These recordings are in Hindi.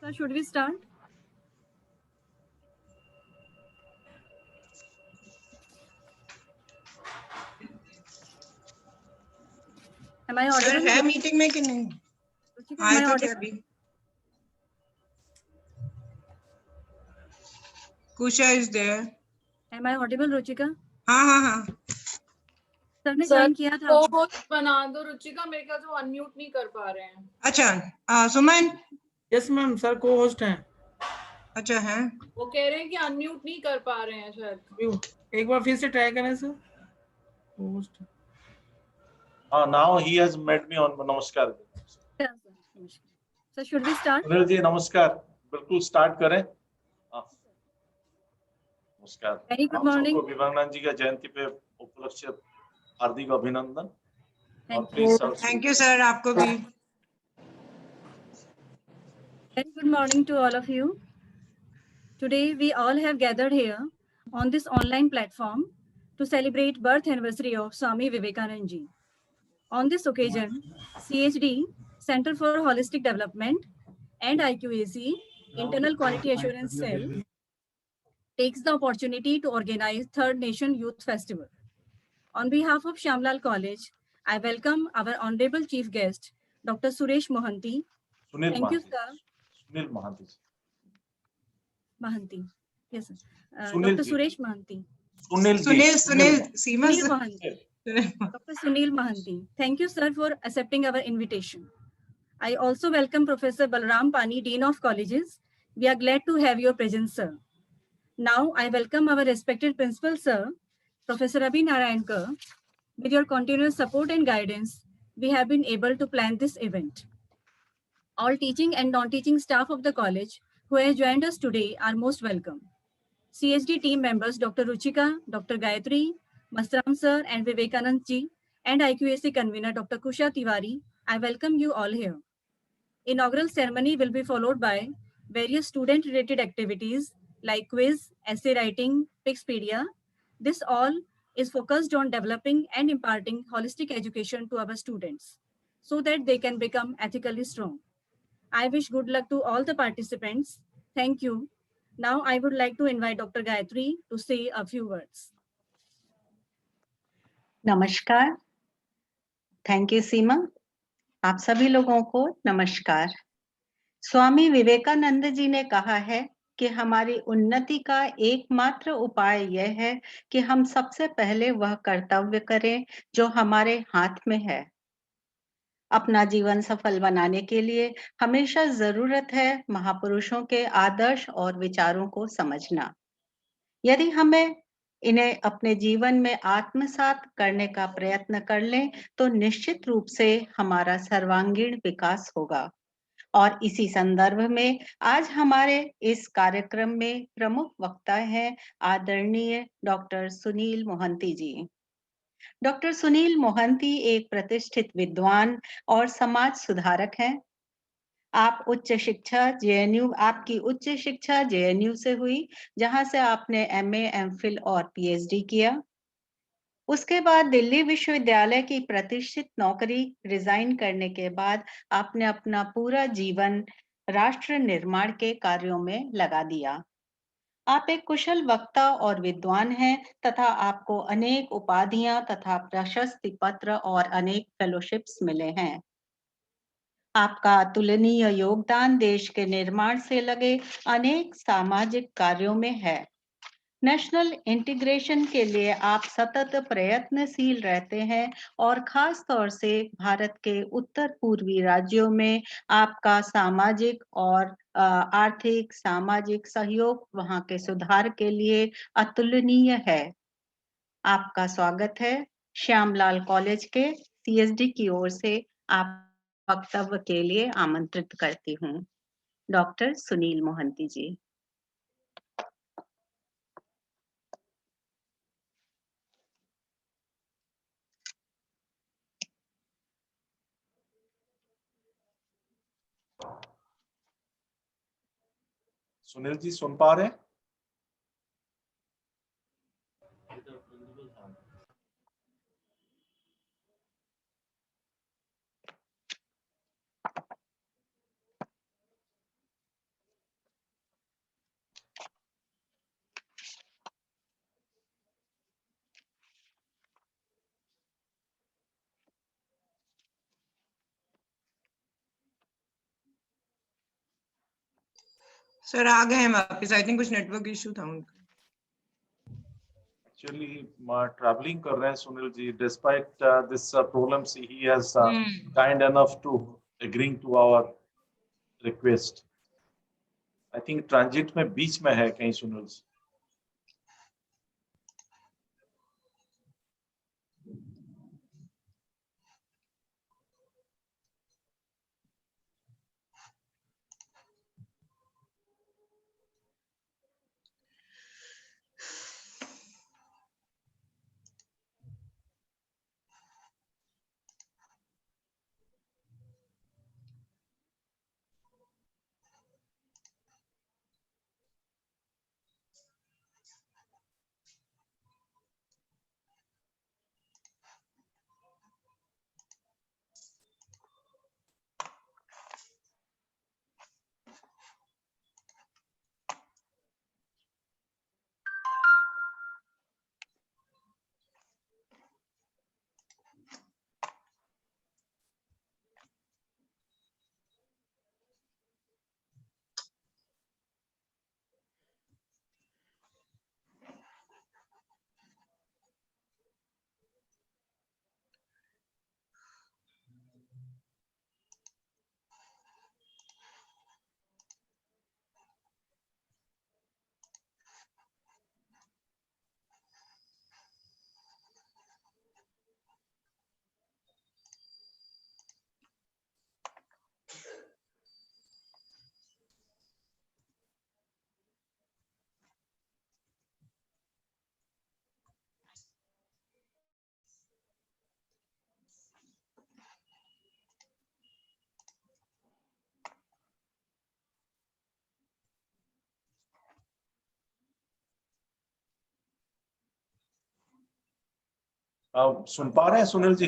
Sir, should we start? Am I sir audible? है मीटिंग में कि नहीं? Ruchika, am आए I तो थे audible? अभी. Kusha is there. Am I audible, Ruchika? हाँ. सर ने सर ज्वाइन किया था. होस्ट बना दो रुचिका, मेरे ख्याल से वो अनम्यूट नहीं कर पा रहे हैं. अच्छा सुमन. यस मैम, सर को होस्ट हैं. अच्छा है. वो कह रहे हैं कि अनम्यूट नहीं कर पा रहे हैं शायद. एक बार फिर से ट्राई करें sir. Host. Now he has made me on. नमस्कार. Sir, should we start? Sunil ji नमस्कार. बिल्कुल स्टार्ट करें. नमस्कार. Very good आप morning. सबको विवेकानंद जी का जयंती पे उपलक्ष्य हार्दिक अभिनंदन. Thank please, sir, thank you sir. आपको भी. Very good morning to all of you. Today we all have gathered here on this online platform to celebrate birth anniversary of Swami Vivekanand ji. On this occasion, CHD, Center for Holistic Development, and IQAC, Internal Quality Assurance Cell, takes the opportunity to organize Third Nation Youth Festival. On behalf of Shyamlal College, I welcome our honorable chief guest, Dr. Suresh Mohanty. Sunil Thank you, Mohanty. sir. Sunil Mohanty. Mohanty. Yes, sir. Sunil Dr. ji. Suresh Mohanty. Sunil Seema Sunil sir. Mohanty. Dr. Sunil Mohanty. Thank you, sir, for accepting our invitation. I also welcome Professor Balram Pani, Dean of Colleges. We are glad to have your presence, sir. Now, I welcome our respected principal, sir, Professor Abhi Narayankar. With your continuous support and guidance, we have been able to plan this event. All teaching and non-teaching staff of the college who have joined us today are most welcome. CHD team members Dr. Ruchika, Dr. Gayatri, Mastram sir and Vivekanand ji, and IQAC convener Dr. Kusha Tiwari, I welcome you all here. Inaugural ceremony will be followed by various student-related activities like quiz, essay writing, Pixpedia. This all is focused on developing and imparting holistic education to our students so that they can become ethically strong. I wish good luck to all the participants. Thank you. Now I would like to invite Dr. Gayatri to say a few words. नमस्कार. थैंक यू सीमा. आप सभी लोगों को नमस्कार. स्वामी विवेकानंद जी ने कहा है कि हमारी उन्नति का एकमात्र उपाय यह है कि हम सबसे पहले वह कर्तव्य करें जो हमारे हाथ में है. अपना जीवन सफल बनाने के लिए हमेशा जरूरत है महापुरुषों के आदर्श और विचारों को समझना. यदि हमें इन्हें अपने जीवन में आत्मसात करने का प्रयत्न कर लें तो निश्चित रूप से हमारा सर्वांगीण विकास होगा. और इसी संदर्भ में आज हमारे इस कार्यक्रम में प्रमुख वक्ता हैं आदरणीय डॉक्टर सुनील मोहंती जी. डॉक्टर सुनील मोहंती एक प्रतिष्ठित विद्वान और समाज सुधारक हैं. आप उच्च शिक्षा जेएनयू, आपकी उच्च शिक्षा जेएनयू से हुई, जहां से आपने एमए, एमफिल और पीएचडी किया. उसके बाद दिल्ली विश्वविद्यालय की प्रतिष्ठित नौकरी रिजाइन करने के बाद आपने अपना पूरा जीवन राष्ट्र निर्माण के कार्यों में लगा दिया. आप एक कुशल वक्ता और विद्वान हैं तथा आपको अनेक उपाधियां तथा प्रशस्ति पत्र और अनेक फेलोशिप्स मिले हैं. आपका अतुलनीय योगदान देश के निर्माण से लगे अनेक सामाजिक कार्यों में है. नेशनल इंटीग्रेशन के लिए आप सतत प्रयत्नशील रहते हैं और खास तौर से भारत के उत्तर पूर्वी राज्यों में आपका सामाजिक और आर्थिक सामाजिक सहयोग वहां के सुधार के लिए अतुलनीय है. आपका स्वागत है. श्यामलाल कॉलेज के सीएसडी की ओर से आप वक्तव्य के लिए आमंत्रित करती हूँ. डॉक्टर सुनील मोहंती जी. सुनील जी सुन पा रहे हैं? सर आ गए हैं वापस, आई थिंक कुछ नेटवर्क इशू था उनका। Actually, traveling कर रहे हैं Sunil ji. Despite this problems, he has kind enough to agreeing to our request. I think transit में बीच में है कहीं सुनील जी. आप सुन पा रहे हैं सुनील जी?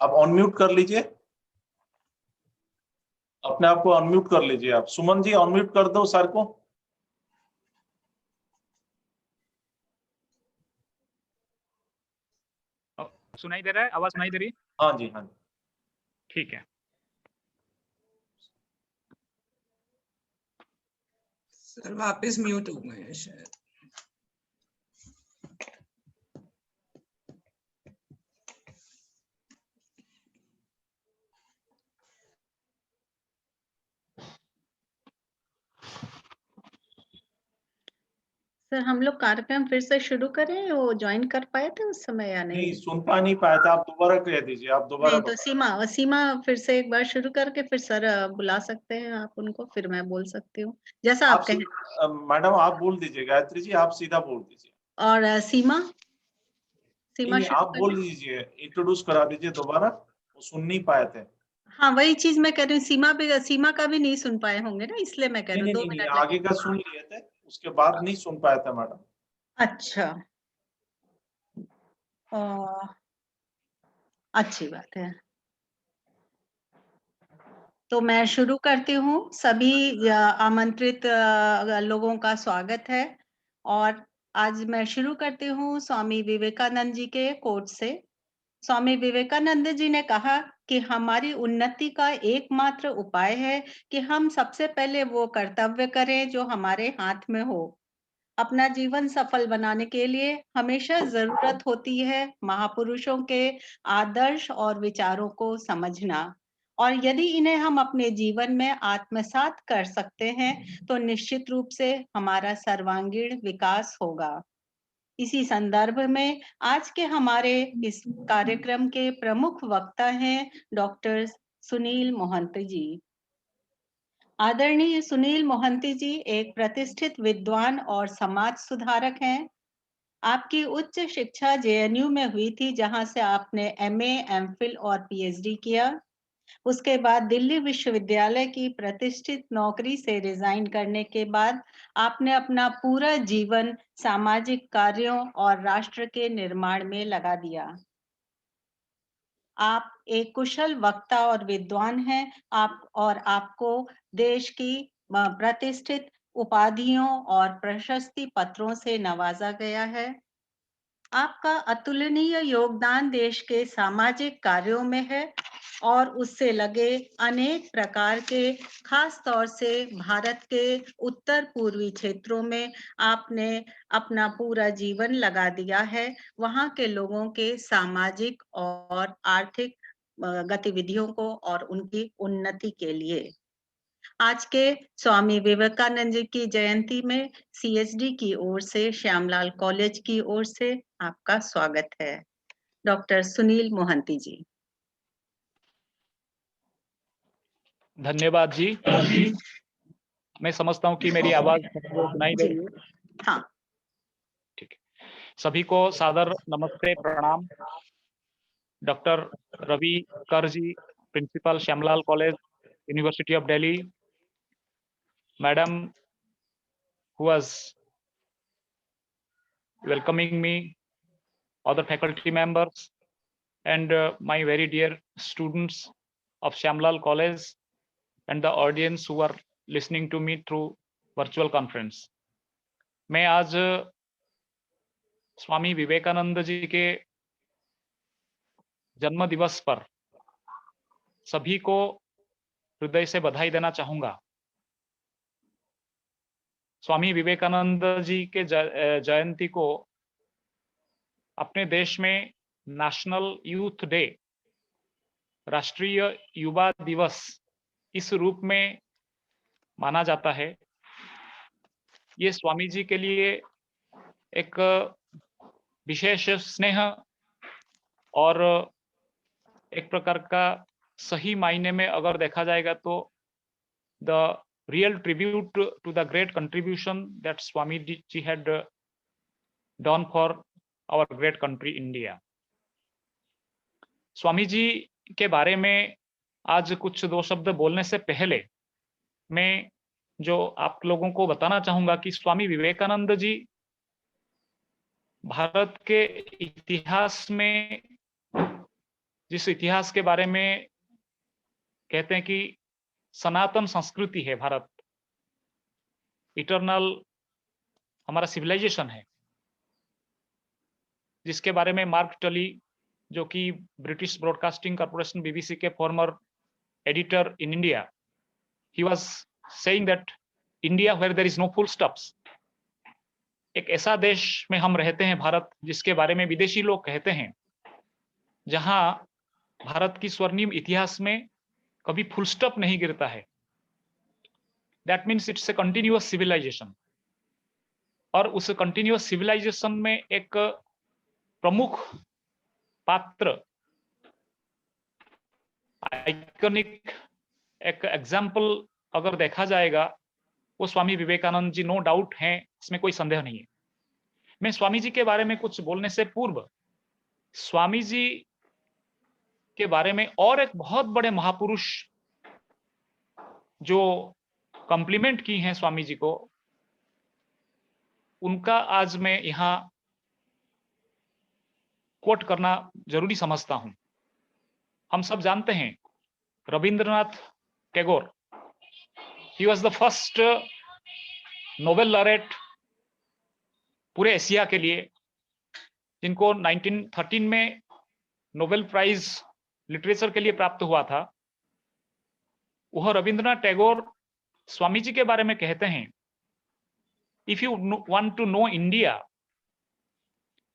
आप अनम्यूट कर लीजिए, अपने आप को अनम्यूट कर लीजिए. आप सुमन जी अनम्यूट कर दो सर को. सुनाई दे रहा है? आवाज सुनाई दे रही? हाँ जी, हाँ जी. ठीक है. सर वापस म्यूट हो गए हैं शायद। सर हम लोग कार्यक्रम फिर से शुरू करें, वो ज्वाइन कर पाए थे उस समय या नहीं, नहीं? सुन नहीं पाया था. आप दोबारा कह दीजिए. आप दोबारा नहीं तो सीमा फिर से एक बार शुरू करके फिर सर बुला सकते हैं आप उनको, फिर मैं बोल सकती हूँ जैसा आप कहें। मैडम आप बोल दीजिए. गायत्री जी आप सीधा बोल दीजिए. और सीमा नहीं, शुरू आप कर बोल दें। दीजिए, इंट्रोड्यूस करा दीजिए दोबारा. वो सुन नहीं पाए थे. हाँ वही चीज मैं कह रही हूँ, सीमा का भी नहीं सुन पाए होंगे ना, इसलिए मैं कह नहीं रही हूँ नहीं 2 नहीं, मिनट आगे का सुन लिए थे, उसके बाद नहीं सुन पाया था मैडम. अच्छा अच्छी बात है। तो मैं शुरू करती हूँ। सभी आमंत्रित लोगों का स्वागत है और आज मैं शुरू करती हूँ स्वामी विवेकानंद जी के कोट से। स्वामी विवेकानंद जी ने कहा कि हमारी उन्नति का एकमात्र उपाय है कि हम सबसे पहले वो कर्तव्य करें जो हमारे हाथ में हो। अपना जीवन सफल बनाने के लिए हमेशा जरूरत होती है महापुरुषों के आदर्श और विचारों को समझना, और यदि इन्हें हम अपने जीवन में आत्मसात कर सकते हैं तो निश्चित रूप से हमारा सर्वांगीण विकास होगा। इसी संदर्भ में आज के हमारे इस कार्यक्रम के प्रमुख वक्ता हैं डॉक्टर सुनील मोहंती जी। आदरणीय सुनील मोहंती जी एक प्रतिष्ठित विद्वान और समाज सुधारक हैं। आपकी उच्च शिक्षा जेएनयू में हुई थी, जहां से आपने एमए, एमफिल और पीएचडी किया। उसके बाद दिल्ली विश्वविद्यालय की प्रतिष्ठित नौकरी से रिजाइन करने के बाद आपने अपना पूरा जीवन सामाजिक कार्यों और राष्ट्र के निर्माण में लगा दिया। आप एक कुशल वक्ता और विद्वान हैं। आपको देश की प्रतिष्ठित उपाधियों और प्रशस्ति पत्रों से नवाजा गया है। आपका अतुलनीय योगदान देश के सामाजिक कार्यों में है। और उससे लगे अनेक प्रकार के, खास तौर से भारत के उत्तर पूर्वी क्षेत्रों में आपने अपना पूरा जीवन लगा दिया है, वहाँ के लोगों के सामाजिक और आर्थिक गतिविधियों को और उनकी उन्नति के लिए। आज के स्वामी विवेकानंद जी की जयंती में CHD की ओर से, श्यामलाल कॉलेज की ओर से आपका स्वागत है। डॉक्टर सुनील मोहंती जी। धन्यवाद जी। मैं समझता हूँ कि मेरी आवाज सबको सुनाई दे रही है। हाँ, ठीक है। सभी को सादर नमस्ते, प्रणाम। Doctor Ravi Kar ji, principal Shyamlal college, university of Delhi, madam who was welcoming me, other faculty members, and my very dear students of Shyamlal College, and the audience who are listening to me through virtual conference. मैं आज स्वामी विवेकानंद जी के जन्म दिवस पर सभी को हृदय से बधाई देना चाहूंगा। स्वामी विवेकानंद जी के जयंती को अपने देश में नेशनल यूथ डे, राष्ट्रीय युवा दिवस, इस रूप में माना जाता है। ये स्वामी जी के लिए एक विशेष स्नेह और एक प्रकार का सही मायने में अगर देखा जाएगा तो the real tribute to the great contribution that Swami ji had done for our great country India. Swami ji के बारे में आज कुछ दो शब्द बोलने से पहले मैं जो आप लोगों को बताना चाहूंगा कि स्वामी विवेकानंद जी भारत के इतिहास में, जिस इतिहास के बारे में कहते हैं कि सनातन संस्कृति है भारत, इटरनल हमारा सिविलाइजेशन है, जिसके बारे में मार्क टली, जो कि ब्रिटिश ब्रॉडकास्टिंग कॉर्पोरेशन BBC के former editor in India, he was saying that India where there is no full stops. एक ऐसा देश में हम रहते हैं भारत, जिसके बारे में विदेशी लोग कहते हैं जहां भारत की स्वर्णिम इतिहास में कभी फुल स्टॉप नहीं गिरता है। That means it's a continuous civilisation. और उस कंटिन्यूअस सिविलाइजेशन में एक प्रमुख पात्र, आइकॉनिक एक एग्जाम्पल अगर देखा जाएगा, वो स्वामी विवेकानंद जी नो डाउट हैं, इसमें कोई संदेह नहीं है। मैं स्वामी जी के बारे में कुछ बोलने से पूर्व स्वामी जी के बारे में और एक बहुत बड़े महापुरुष जो कॉम्प्लीमेंट की हैं स्वामी जी को, उनका आज मैं यहां कोट करना जरूरी समझता हूं। हम सब जानते हैं Rabindranath Tagore, he was the first Nobel laureate पूरे एशिया के लिए, जिनको 1913 में नोबेल प्राइज लिटरेचर के लिए प्राप्त हुआ था। वह रविंद्रनाथ टैगोर स्वामी जी के बारे में कहते हैं, if you want to know India,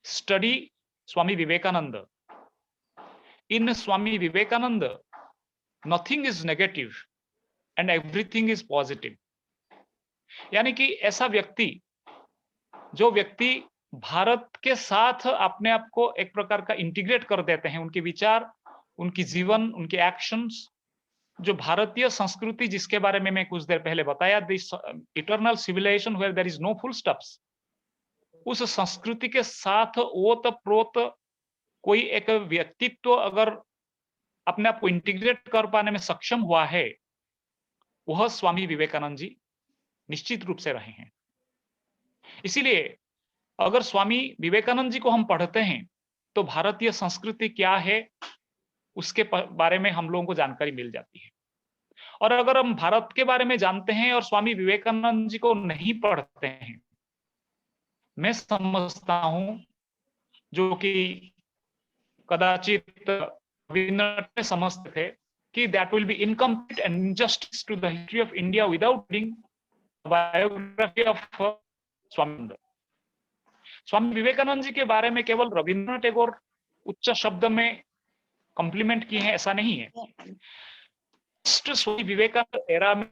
study Swami Vivekananda. In Swami Vivekananda nothing is negative and everything is positive. यानी कि ऐसा व्यक्ति, जो व्यक्ति भारत के साथ अपने आप को एक प्रकार का इंटीग्रेट कर देते हैं, उनके विचार, उनकी जीवन, उनके एक्शंस, जो भारतीय संस्कृति जिसके बारे में मैं कुछ देर पहले बताया, this eternal civilisation where there is no full stops, उस संस्कृति के साथ ओत प्रोत कोई एक व्यक्तित्व अगर अपने आप को इंटीग्रेट कर पाने में सक्षम हुआ है, वह स्वामी विवेकानंद जी निश्चित रूप से रहे हैं। इसीलिए अगर स्वामी विवेकानंद जी को हम पढ़ते हैं तो भारतीय संस्कृति क्या है उसके बारे में हम लोगों को जानकारी मिल जाती है। और अगर हम भारत के बारे में जानते हैं और स्वामी विवेकानंद जी को नहीं पढ़ते हैं, मैं समझता हूं, जो कि कदाचित रविन्द्रनाथ ने समझते थे कि that will be incomplete and injustice to the history of India without reading biography of Swami. Swami Vivekananda ji के बारे में केवल रविन्द्रनाथ टैगोर उच्च शब्द में कॉम्प्लीमेंट किए हैं ऐसा नहीं है। स्वामी विवेकानंद एरा में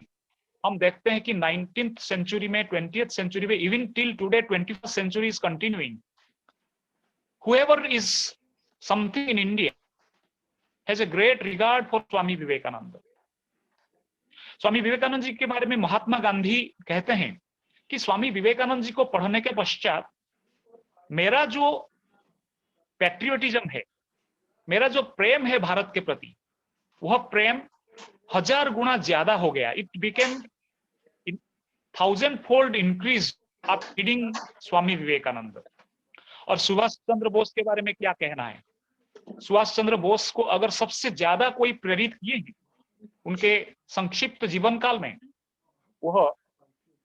हम देखते हैं कि 19th सेंचुरी में, 20th सेंचुरी में, even till today 21st century is continuing, whoever is something in India has a great regard for Swami Vivekananda. स्वामी विवेकानंद जी के बारे में महात्मा गांधी कहते हैं कि स्वामी विवेकानंद जी को पढ़ने के पश्चात मेरा जो पैट्रियोटिज्म है, मेरा जो प्रेम है भारत के प्रति, वह प्रेम 1000 गुना ज्यादा हो गया। It became 1000-fold increase of reading Swami Vivekananda. और सुभाष चंद्र बोस के बारे में क्या कहना है? सुभाष चंद्र बोस को अगर सबसे ज्यादा कोई प्रेरित किए हैं उनके संक्षिप्त जीवन काल में, वह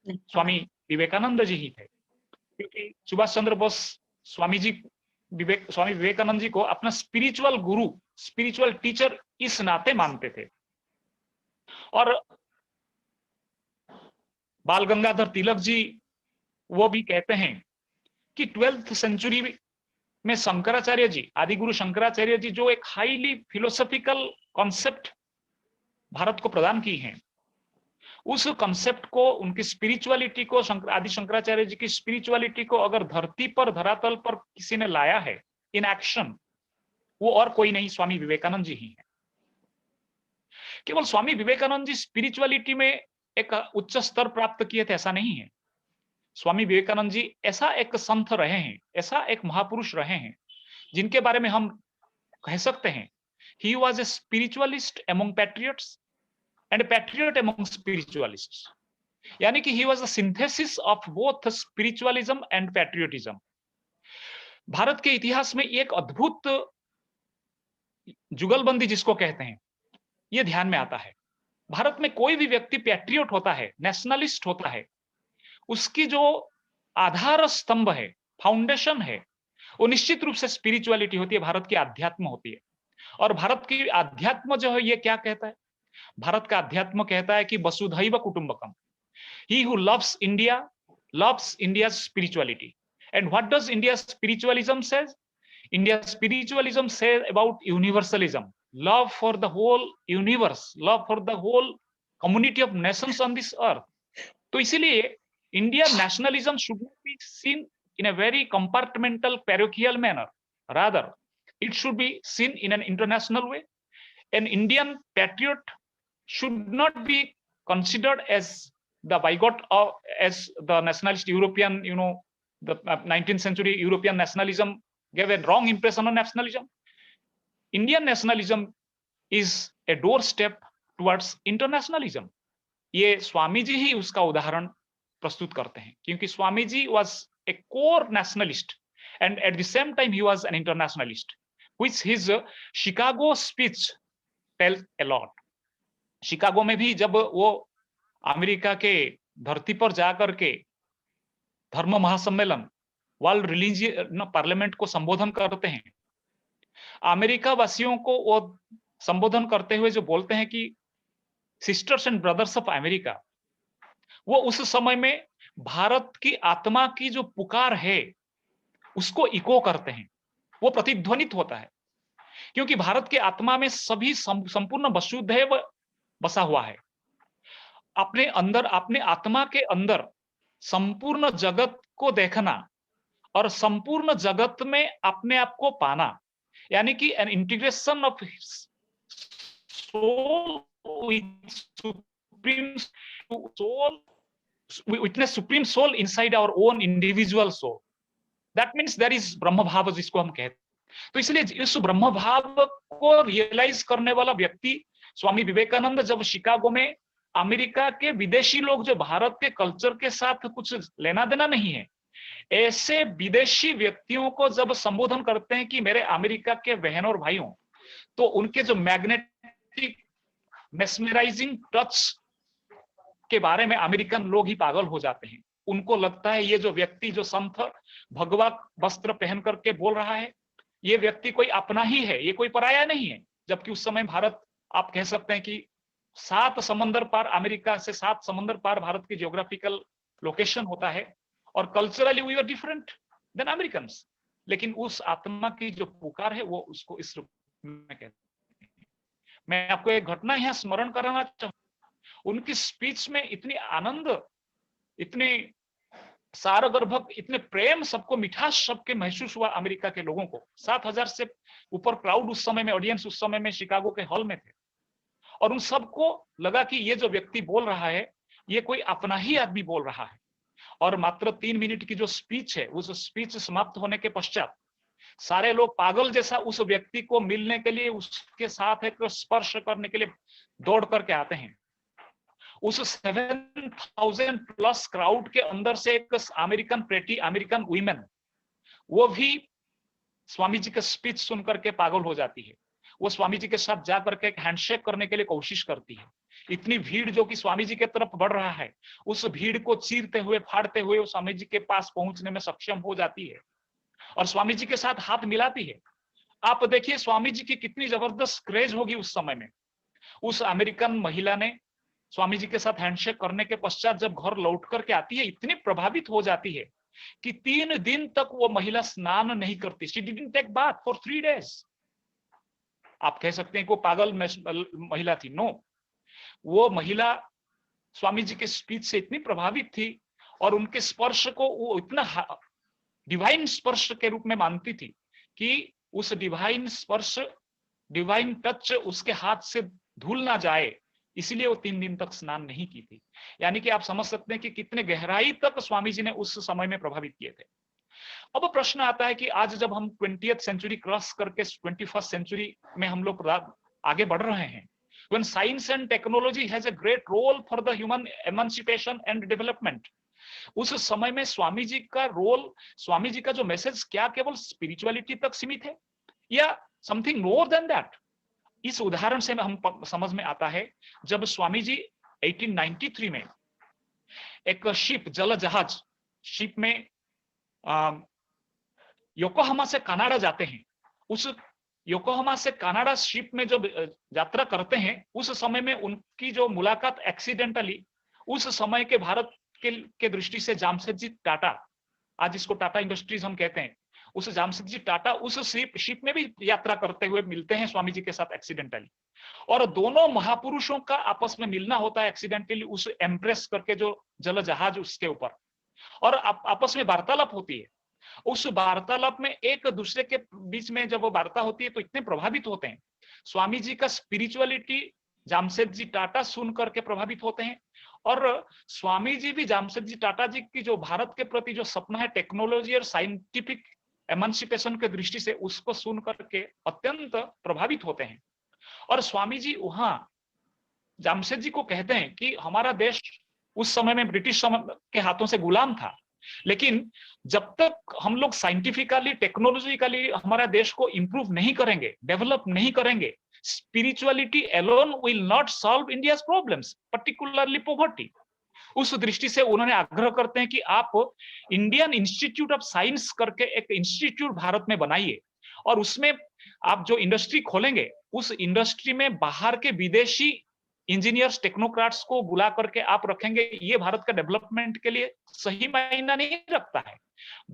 स्वामी विवेकानंद जी ही थे। क्योंकि सुभाष चंद्र बोस स्वामी विवेकानंद जी को अपना स्पिरिचुअल गुरु, स्पिरिचुअल टीचर इस नाते मानते थे। और बाल गंगाधर तिलक जी वो भी कहते हैं कि 12th सेंचुरी में शंकराचार्य जी, आदिगुरु शंकराचार्य जी जो एक हाईली फिलोसॉफिकल कॉन्सेप्ट भारत को प्रदान की हैं, उस कॉन्सेप्ट को, उनकी स्पिरिचुअलिटी को, आदि शंकराचार्य जी की स्पिरिचुअलिटी को अगर धरती पर, धरातल पर किसी ने लाया है इन एक्शन, वो और कोई नहीं, स्वामी विवेकानंद जी ही है। केवल स्वामी विवेकानंद जी स्पिरिचुअलिटी में एक उच्च स्तर प्राप्त किए थे ऐसा नहीं है। स्वामी विवेकानंद जी ऐसा एक संत रहे हैं, ऐसा एक महापुरुष रहे हैं जिनके बारे में हम कह सकते हैं he was a spiritualist among patriots and a patriot among spiritualists, यानी कि he was a synthesis of both spiritualism and patriotism। Bharat के इतिहास में एक अद्भुत जुगलबंदी जिसको कहते हैं, यह ध्यान में आता है। भारत में कोई भी व्यक्ति पैट्रियट होता है, नेशनलिस्ट होता है, उसकी जो आधार स्तंभ है, फाउंडेशन है, वो निश्चित रूप से स्पिरिचुअलिटी होती है, भारत की अध्यात्म होती है। और भारत की अध्यात्म जो है ये क्या कहता है? भारत का अध्यात्म कहता है कि वसुधैव कुटुंबकम, he who loves India loves India spirituality. And what does India spiritualism says? India spiritualism says about universalism, love for the whole universe, love for the whole community of nations on this earth। तो इसीलिए India nationalism should not be seen in a very compartmental parochial manner, rather it should be seen in an international way। An Indian patriot should not be considered as the bigot of, as the nationalist European, the 19th century European nationalism gave a wrong impression on nationalism। Indian nationalism is a doorstep towards internationalism। ये स्वामी जी ही उसका उदाहरण प्रस्तुत करते हैं, क्योंकि Swami ji was a core nationalist and at the same time he was an internationalist, which his Chicago speech tells a lot। Chicago में भी जब वो अमेरिका के धरती पर जाकर के धर्म महासम्मेलन, वर्ल्ड रिलीजियन पार्लियामेंट को संबोधन करते हैं, अमेरिका वासियों को वो संबोधन करते हुए जो बोलते हैं कि sisters and brothers of America, वो उस समय में भारत की आत्मा की जो पुकार है उसको इको करते हैं, वो प्रतिध्वनित होता है। क्योंकि भारत के आत्मा में सभी संपूर्ण वसुधैव बसा हुआ है। अपने अंदर, अपने आत्मा के अंदर संपूर्ण जगत को देखना और संपूर्ण जगत में अपने आप को पाना, यानी कि an integration of soul with supreme soul, we witness supreme soul inside our own individual soul। That means there is ब्रह्म भाव जिसको हम कहते हैं। तो इसलिए इस ब्रह्म भाव को रियलाइज करने वाला व्यक्ति स्वामी विवेकानंद जब शिकागो में, अमेरिका के विदेशी लोग जो भारत के कल्चर के साथ कुछ लेना देना नहीं है, ऐसे विदेशी व्यक्तियों को जब संबोधन करते हैं कि मेरे अमेरिका के बहन और भाइयों, तो उनके जो मैग्नेटिक मेस्मराइजिंग टच के बारे में अमेरिकन लोग ही पागल हो जाते हैं। उनको लगता है ये जो व्यक्ति, जो संत भगवा वस्त्र पहन करके बोल रहा है, ये व्यक्ति कोई अपना ही है, ये कोई पराया नहीं है। जबकि उस समय भारत, आप कह सकते हैं कि 7 समंदर पार, अमेरिका से 7 समंदर पार भारत की जियोग्राफिकल लोकेशन होता है, और culturally we are different than Americans. लेकिन उस आत्मा की जो पुकार है वो उसको इस रूप में कहते हैं। मैं आपको एक घटना यहाँ स्मरण कराना चाहूँ। उनकी स्पीच में इतनी आनंद, इतनी सारगर्भक, इतने प्रेम, सबको मिठास सबके महसूस हुआ अमेरिका के लोगों को। 7,000 से ऊपर क्राउड उस समय में, ऑडियंस उस समय में शिकागो के हॉल में थे, और उन सबको लगा कि ये जो व्यक्ति बोल रहा है ये कोई अपना ही आदमी बोल रहा है। और मात्र 3 मिनट की जो स्पीच है, उस स्पीच समाप्त होने के पश्चात सारे लोग पागल जैसा उस व्यक्ति को मिलने के लिए, उसके साथ एक स्पर्श करने के लिए दौड़ करके आते हैं। उस 7,000 प्लस क्राउड के अंदर से एक अमेरिकन वुमेन, वो भी स्वामी जी का स्पीच सुन करके पागल हो जाती है। वो स्वामी जी के साथ जा करके एक हैंडशेक करने के लिए कोशिश करती है। इतनी भीड़ जो कि स्वामी जी के तरफ बढ़ रहा है, उस भीड़ को चीरते हुए, फाड़ते हुए वो स्वामी जी के पास पहुंचने में सक्षम हो जाती है और स्वामी जी के साथ हाथ मिलाती है। आप देखिए स्वामी जी की कितनी जबरदस्त क्रेज होगी उस समय में। उस अमेरिकन महिला ने स्वामी जी के साथ हैंडशेक करने के पश्चात जब घर लौट करके आती है, इतनी प्रभावित हो जाती है कि 3 दिन तक वो महिला स्नान नहीं करती। She didn't take bath for 3 days। आप कह सकते हैं कि वो पागल महिला थी। नो, वो महिला स्वामी जी के स्पीच से इतनी प्रभावित थी और उनके स्पर्श को वो इतना डिवाइन स्पर्श के रूप में मानती थी कि उस डिवाइन स्पर्श, डिवाइन टच उसके हाथ से धुल ना जाए, इसलिए वो 3 दिन तक स्नान नहीं की थी। यानी कि आप समझ सकते हैं कि कितने गहराई तक स्वामी जी ने उस समय में प्रभावित किए थे। अब प्रश्न आता है कि आज जब हम 20th सेंचुरी क्रॉस करके 21st सेंचुरी में हम लोग आगे बढ़ रहे हैं, when science and technology has a great role for the human emancipation and development, उस समय में स्वामी जी का रोल, स्वामी जी का जो मैसेज क्या केवल स्पिरिचुअलिटी तक सीमित है या समथिंग मोर देन दैट? इस उदाहरण से हम समझ में आता है जब स्वामी जी 1893 में एक शिप, जल जहाज शिप में योकोहामा से कनाडा जाते हैं। उस योकोहामा से कनाडा शिप में जब यात्रा करते हैं, उस समय में उनकी जो मुलाकात एक्सीडेंटली उस समय के भारत के दृष्टि से जामशेदजी टाटा, आज इसको टाटा इंडस्ट्रीज हम कहते हैं, उस जामशेदजी टाटा उस शिप में भी यात्रा करते हुए मिलते हैं स्वामी जी के साथ एक्सीडेंटली, और दोनों महापुरुषों का आपस में मिलना होता है एक्सीडेंटली उस एम्प्रेस करके जो जल जहाज उसके ऊपर, और आपस में वार्तालाप होती है। उस वार्तालाप में एक दूसरे के बीच में जब वो वार्ता होती है तो इतने प्रभावित होते हैं, स्वामी जी का स्पिरिचुअलिटी जामशेदजी टाटा सुन करके प्रभावित होते हैं, और स्वामी जी भी जामशेदजी टाटा जी की जो भारत के प्रति जो सपना है टेक्नोलॉजी और साइंटिफिक एमांसिपेशन के दृष्टि से, उसको सुन करके अत्यंत प्रभावित होते हैं। और स्वामी जी वहां जामशेद जी को कहते हैं कि हमारा देश उस समय में ब्रिटिश के हाथों से गुलाम था, लेकिन जब तक हम लोग साइंटिफिकली, टेक्नोलॉजिकली हमारा देश को इंप्रूव नहीं करेंगे, डेवलप नहीं करेंगे, spirituality alone will not solve India's problems, particularly poverty. उस दृष्टि से उन्होंने आग्रह करते हैं कि आप इंडियन इंस्टीट्यूट ऑफ साइंस करके एक इंस्टीट्यूट भारत में बनाइए, और उसमें आप जो इंडस्ट्री खोलेंगे उस इंडस्ट्री में बाहर के विदेशी इंजीनियर्स, टेक्नोक्रेट्स को बुला करके आप रखेंगे। ये भारत का डेवलपमेंट के लिए सही मायना नहीं रखता है।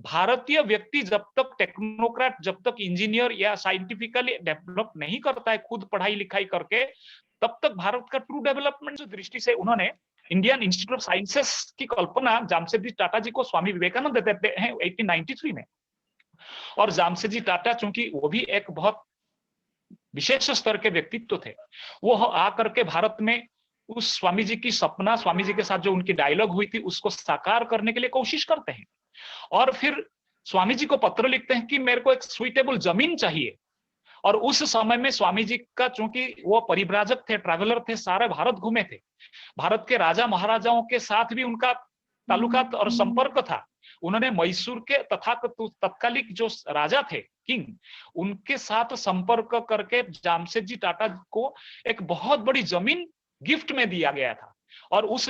भारतीय व्यक्ति जब तक टेक्नोक्रेट, जब तक इंजीनियर या साइंटिफिकली डेवलप नहीं करता है खुद पढ़ाई लिखाई करके, तब तक भारत का ट्रू डेवलपमेंट की दृष्टि से उन्होंने इंडियन इंस्टीट्यूट ऑफ साइंसेस की कल्पना जामशेदजी टाटा जी को स्वामी विवेकानंद देते हैं 1893 में। और जामशेदजी टाटा चूंकि वो भी एक बहुत विशेष स्तर के व्यक्तित्व थे, वो आकर के भारत में उस स्वामी जी की सपना, स्वामी जी के साथ जो उनकी डायलॉग हुई थी उसको साकार करने के लिए कोशिश करते हैं, और फिर स्वामी जी को पत्र लिखते हैं कि मेरे को एक सुइटेबल जमीन चाहिए। और उस समय में स्वामी जी का, चूंकि वो परिव्राजक थे, ट्रैवलर थे, सारे भारत घूमे थे, भारत के राजा महाराजाओं के साथ भी उनका ताल्लुकात और संपर्क था। उन्होंने मैसूर के तत्कालिक जो राजा थे, किंग, उनके साथ संपर्क करके जामशेदजी टाटा को एक बहुत बड़ी जमीन गिफ्ट में दिया गया था। और उस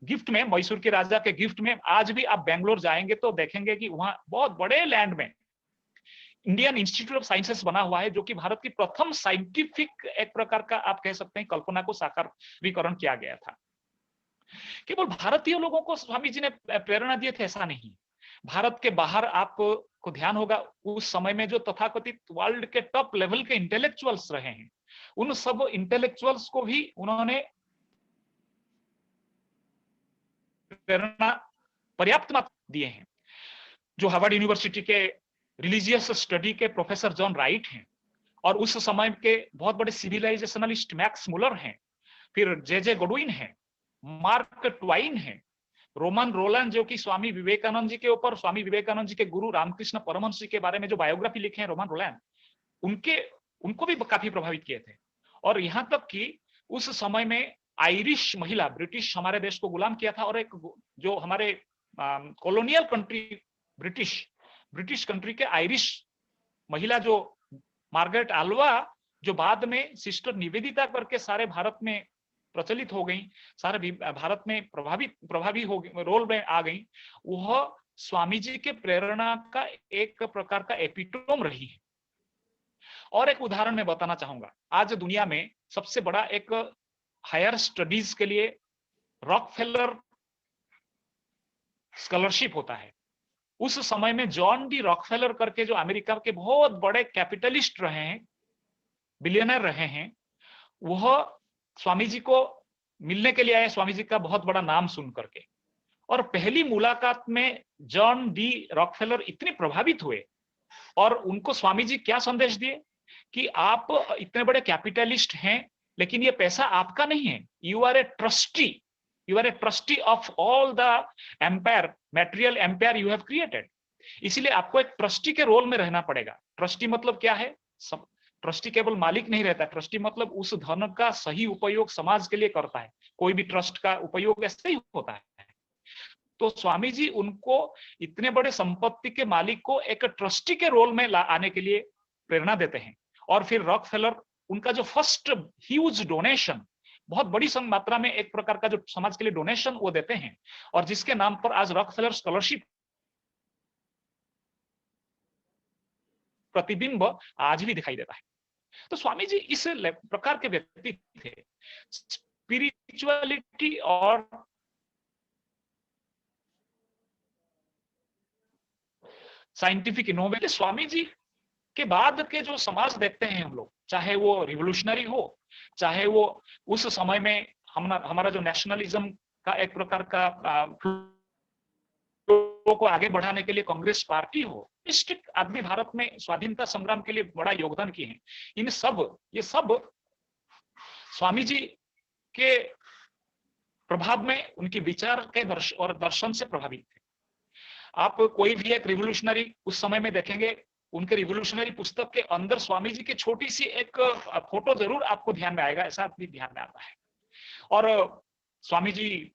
गिफ्ट में, मैसूर के राजा के गिफ्ट में, आज भी आप बेंगलोर जाएंगे तो देखेंगे कि वहां बहुत बड़े लैंड में इंडियन इंस्टीट्यूट ऑफ साइंसेस बना हुआ है, जो कि भारत की प्रथम साइंटिफिक एक प्रकार का आप कह सकते हैं कल्पना को साकारीकरण किया गया था। केवल भारतीय लोगों को स्वामी जी ने प्रेरणा दिए थे ऐसा नहीं, भारत के बाहर आपको ध्यान होगा उस समय में जो तथाकथित वर्ल्ड के टॉप लेवल के इंटेलेक्चुअल्स रहे हैं, उन सब इंटेलेक्चुअल्स को भी उन्होंने प्रेरणा पर्याप्त मात्रा दिए हैं। जो हार्वर्ड यूनिवर्सिटी के रिलीजियस स्टडी के प्रोफेसर जॉन राइट हैं, और उस समय के बहुत बड़े सिविलाइजेशनलिस्ट मैक्स मुलर हैं, फिर जे गोडविन हैं, मार्क ट्वाइन हैं, रोमन रोलैंड जो कि स्वामी विवेकानंद जी के ऊपर, स्वामी विवेकानंद जी के गुरु रामकृष्ण परमहंस जी के बारे में जो बायोग्राफी लिखे हैं रोमन रोलैंड, उनको भी काफी प्रभावित किए थे। और यहाँ तक कि उस समय में आयरिश महिला, ब्रिटिश हमारे देश को गुलाम किया था, और एक जो हमारे कॉलोनियल कंट्री ब्रिटिश कंट्री के आयरिश महिला जो मार्गरेट आल्वा, जो बाद में सिस्टर निवेदिता करके सारे भारत में प्रचलित हो गई, सारे भारत में प्रभावी हो गई, रोल में आ गई, वह स्वामी जी के प्रेरणा का एक प्रकार का एपिटोम रही है। और एक उदाहरण मैं बताना चाहूंगा, आज दुनिया में सबसे बड़ा एक हायर स्टडीज के लिए रॉकफेलर स्कॉलरशिप होता है। उस समय में जॉन डी रॉकफेलर करके जो अमेरिका के बहुत बड़े कैपिटलिस्ट रहे हैं, बिलियनर रहे हैं, वह स्वामी जी को मिलने के लिए आए, स्वामी जी का बहुत बड़ा नाम सुन करके। और पहली मुलाकात में जॉन डी रॉकफेलर इतने प्रभावित हुए, और उनको स्वामी जी क्या संदेश दिए कि आप इतने बड़े कैपिटलिस्ट हैं, लेकिन ये पैसा आपका नहीं है, you are a trustee of all the empire, material empire you have created. इसीलिए आपको एक ट्रस्टी के रोल में रहना पड़ेगा। ट्रस्टी मतलब क्या है? ट्रस्टी केवल मालिक नहीं रहता, ट्रस्टी मतलब उस धन का सही उपयोग समाज के लिए करता है। कोई भी ट्रस्ट का उपयोग ऐसे ही होता है। तो स्वामी जी उनको इतने बड़े संपत्ति के मालिक को एक ट्रस्टी के रोल में आने के लिए प्रेरणा देते हैं। और फिर रॉकफेलर, उनका जो फर्स्ट ह्यूज डोनेशन, बहुत बड़ी मात्रा में एक प्रकार का जो समाज के लिए डोनेशन वो देते हैं, और जिसके नाम पर आज रॉकफेलर स्कॉलरशिप प्रतिबिंब आज भी दिखाई देता है। तो स्वामी जी इस प्रकार के व्यक्ति थे। स्पिरिचुअलिटी और साइंटिफिक इनोवेशन, स्वामी जी के बाद के जो समाज देखते हैं हम लोग, चाहे वो रिवोल्यूशनरी हो, चाहे वो उस समय में हमारा जो नेशनलिज्म का एक प्रकार का को आगे बढ़ाने के लिए कांग्रेस पार्टी हो, निश्चित आदमी भारत में स्वाधीनता संग्राम के लिए बड़ा योगदान किए हैं। ये सब स्वामी जी के प्रभाव में, उनके विचार के दर्शन से प्रभावित थे। आप कोई भी एक रिवोल्यूशनरी उस समय में देखेंगे, उनके रिवोल्यूशनरी पुस्तक के अंदर स्वामी जी की छोटी सी एक फोटो जरूर आपको ध्यान में आएगा, ऐसा भी ध्यान में आता है। और स्वामी जी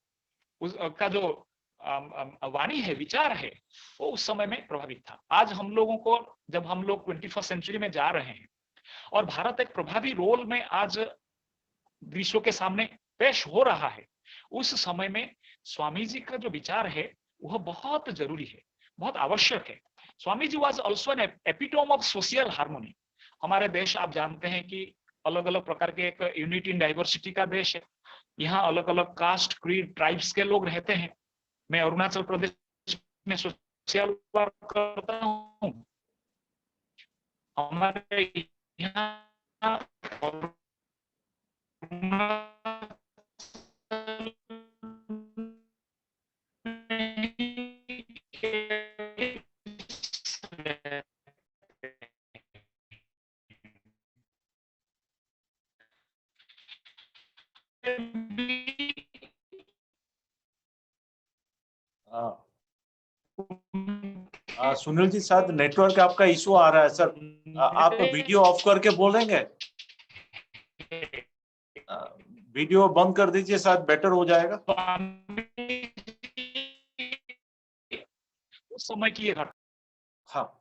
का जो वाणी है, विचार है, वो उस समय में प्रभावित था। आज हम लोगों को, जब हम लोग 21वीं सेंचुरी में जा रहे हैं और भारत एक प्रभावी रोल में आज विश्व के सामने पेश हो रहा है, उस समय में स्वामी जी का जो विचार है वह बहुत जरूरी है, बहुत आवश्यक है। Swami ji was also an epitome of social harmony. हमारे देश, आप जानते हैं कि अलग अलग प्रकार के एक यूनिटी इन डाइवर्सिटी का देश है। यहाँ अलग अलग कास्ट, क्रीड, ट्राइब्स के लोग रहते हैं। मैं अरुणाचल प्रदेश में सोशल वर्क करता हूँ। हमारे यहाँ सुनील जी, शायद नेटवर्क आपका इशू आ रहा है सर, आप वीडियो ऑफ करके बोलेंगे? वीडियो बंद कर दीजिए, शायद बेटर हो जाएगा। उस समय की घटना। हाँ,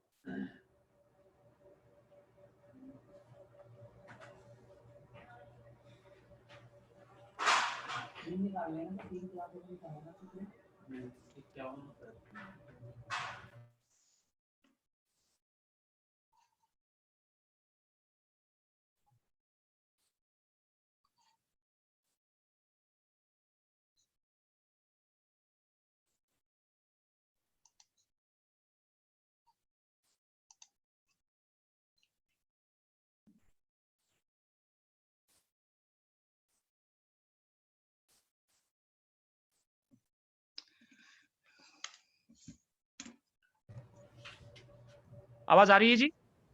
आवाज आ रही है जी?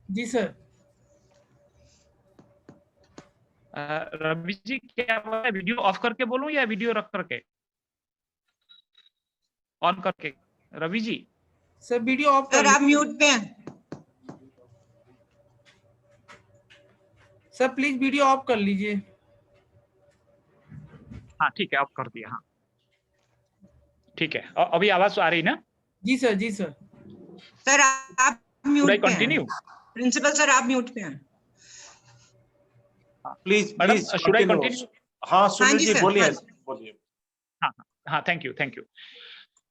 जी सर। रवि जी क्या बोला, वीडियो ऑफ करके बोलूं या वीडियो रख करके, ऑन करके? Ravi ji sir video of कर सर आप लीजिए। म्यूट पे हैं। सर प्लीज वीडियो ऑफ कर लीजिए। हाँ ठीक है, ऑफ कर दिया। हाँ ठीक है, अभी आवाज आ रही ना? जी सर, जी सर। सर आप शुड आई म्यूट पे कंटिन्यू? हैं। प्रिंसिपल सर आप म्यूट पे हैं। Please madam please should I continue. Continue? हाँ सुनील जी जी सर, बोलिए, हाँ। बोलिए। हाँ थैंक यू, थैंक यू।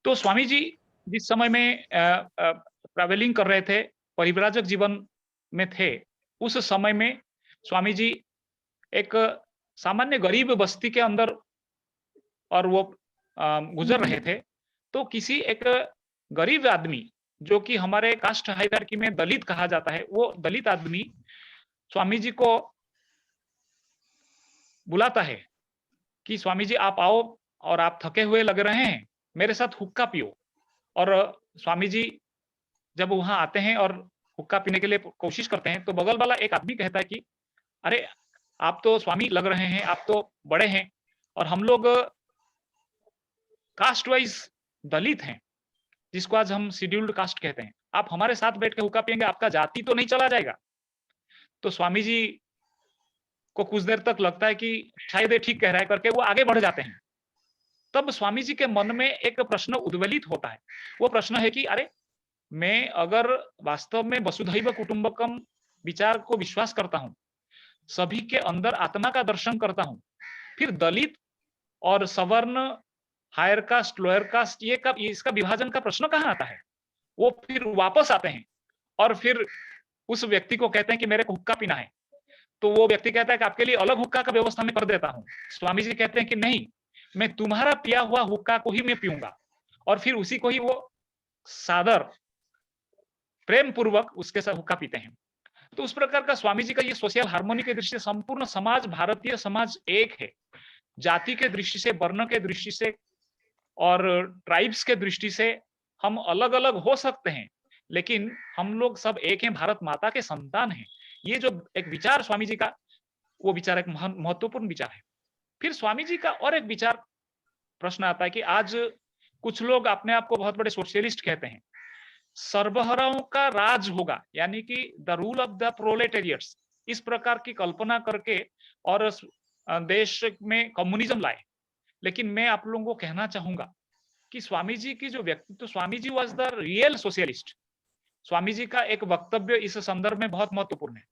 तो स्वामी जी जिस समय में ट्रैवलिंग कर रहे थे, परिव्राजक जीवन में थे, उस समय में स्वामी जी एक सामान्य गरीब बस्ती के अंदर और वो गुजर रहे थे। तो किसी एक गरीब आदमी, जो कि हमारे कास्ट हायरार्की में दलित कहा जाता है, वो दलित आदमी स्वामी जी को बुलाता है कि स्वामी जी आप आओ और आप थके हुए लग रहे हैं, मेरे साथ हुक्का पियो। और स्वामी जी जब वहां आते हैं और हुक्का पीने के लिए कोशिश करते हैं, तो बगल वाला एक आदमी कहता है कि अरे आप तो स्वामी लग रहे हैं, आप तो बड़े हैं, और हम लोग कास्ट वाइज दलित हैं, जिसको आज हम शेड्यूल्ड कास्ट कहते हैं। आप हमारे साथ बैठ के हुक्का पिएंगे, आपका जाति तो नहीं चला जाएगा? तो स्वामी जी को कुछ देर तक लगता है कि शायद ये ठीक कह रहा है करके वो आगे बढ़ जाते हैं। तब स्वामी जी के मन में एक प्रश्न उद्वेलित होता है। वो प्रश्न है कि अरे मैं अगर वास्तव में वसुधैव कुटुंबकम विचार को विश्वास करता हूं, सभी के अंदर आत्मा का दर्शन करता हूं, फिर दलित और सवर्ण, हायर कास्ट, लोअर कास्ट, ये कब इसका विभाजन का प्रश्न कहां आता है? वो फिर वापस आते हैं और फिर उस व्यक्ति को कहते हैं कि मेरे को हुक्का पीना है। तो वो व्यक्ति कहता है कि आपके लिए अलग हुक्का का व्यवस्था मैं कर देता हूं। स्वामी जी कहते हैं कि नहीं, मैं तुम्हारा पिया हुआ हुक्का को ही मैं पीऊंगा, और फिर उसी को ही वो सादर प्रेम पूर्वक उसके साथ हुक्का पीते हैं। तो उस प्रकार का स्वामी जी का ये सोशल हार्मोनी के दृष्टि से संपूर्ण समाज, भारतीय समाज एक है। जाति के दृष्टि से, वर्ण के दृष्टि से और ट्राइब्स के दृष्टि से हम अलग अलग हो सकते हैं, लेकिन हम लोग सब एक हैं, भारत माता के संतान हैं। ये जो एक विचार स्वामी जी का, वो विचार एक महत्वपूर्ण विचार है। फिर स्वामी जी का और एक विचार प्रश्न आता है कि आज कुछ लोग अपने आप को बहुत बड़े सोशलिस्ट कहते हैं। सर्वहराओं का राज होगा, यानी कि द रूल ऑफ द प्रोलेटेरियट्स, इस प्रकार की कल्पना करके और देश में कम्युनिज्म लाए। लेकिन मैं आप लोगों को कहना चाहूंगा कि स्वामी जी की जो व्यक्तित्व, स्वामी ji was the real socialist. Swami ji का एक वक्तव्य इस संदर्भ में बहुत महत्वपूर्ण है।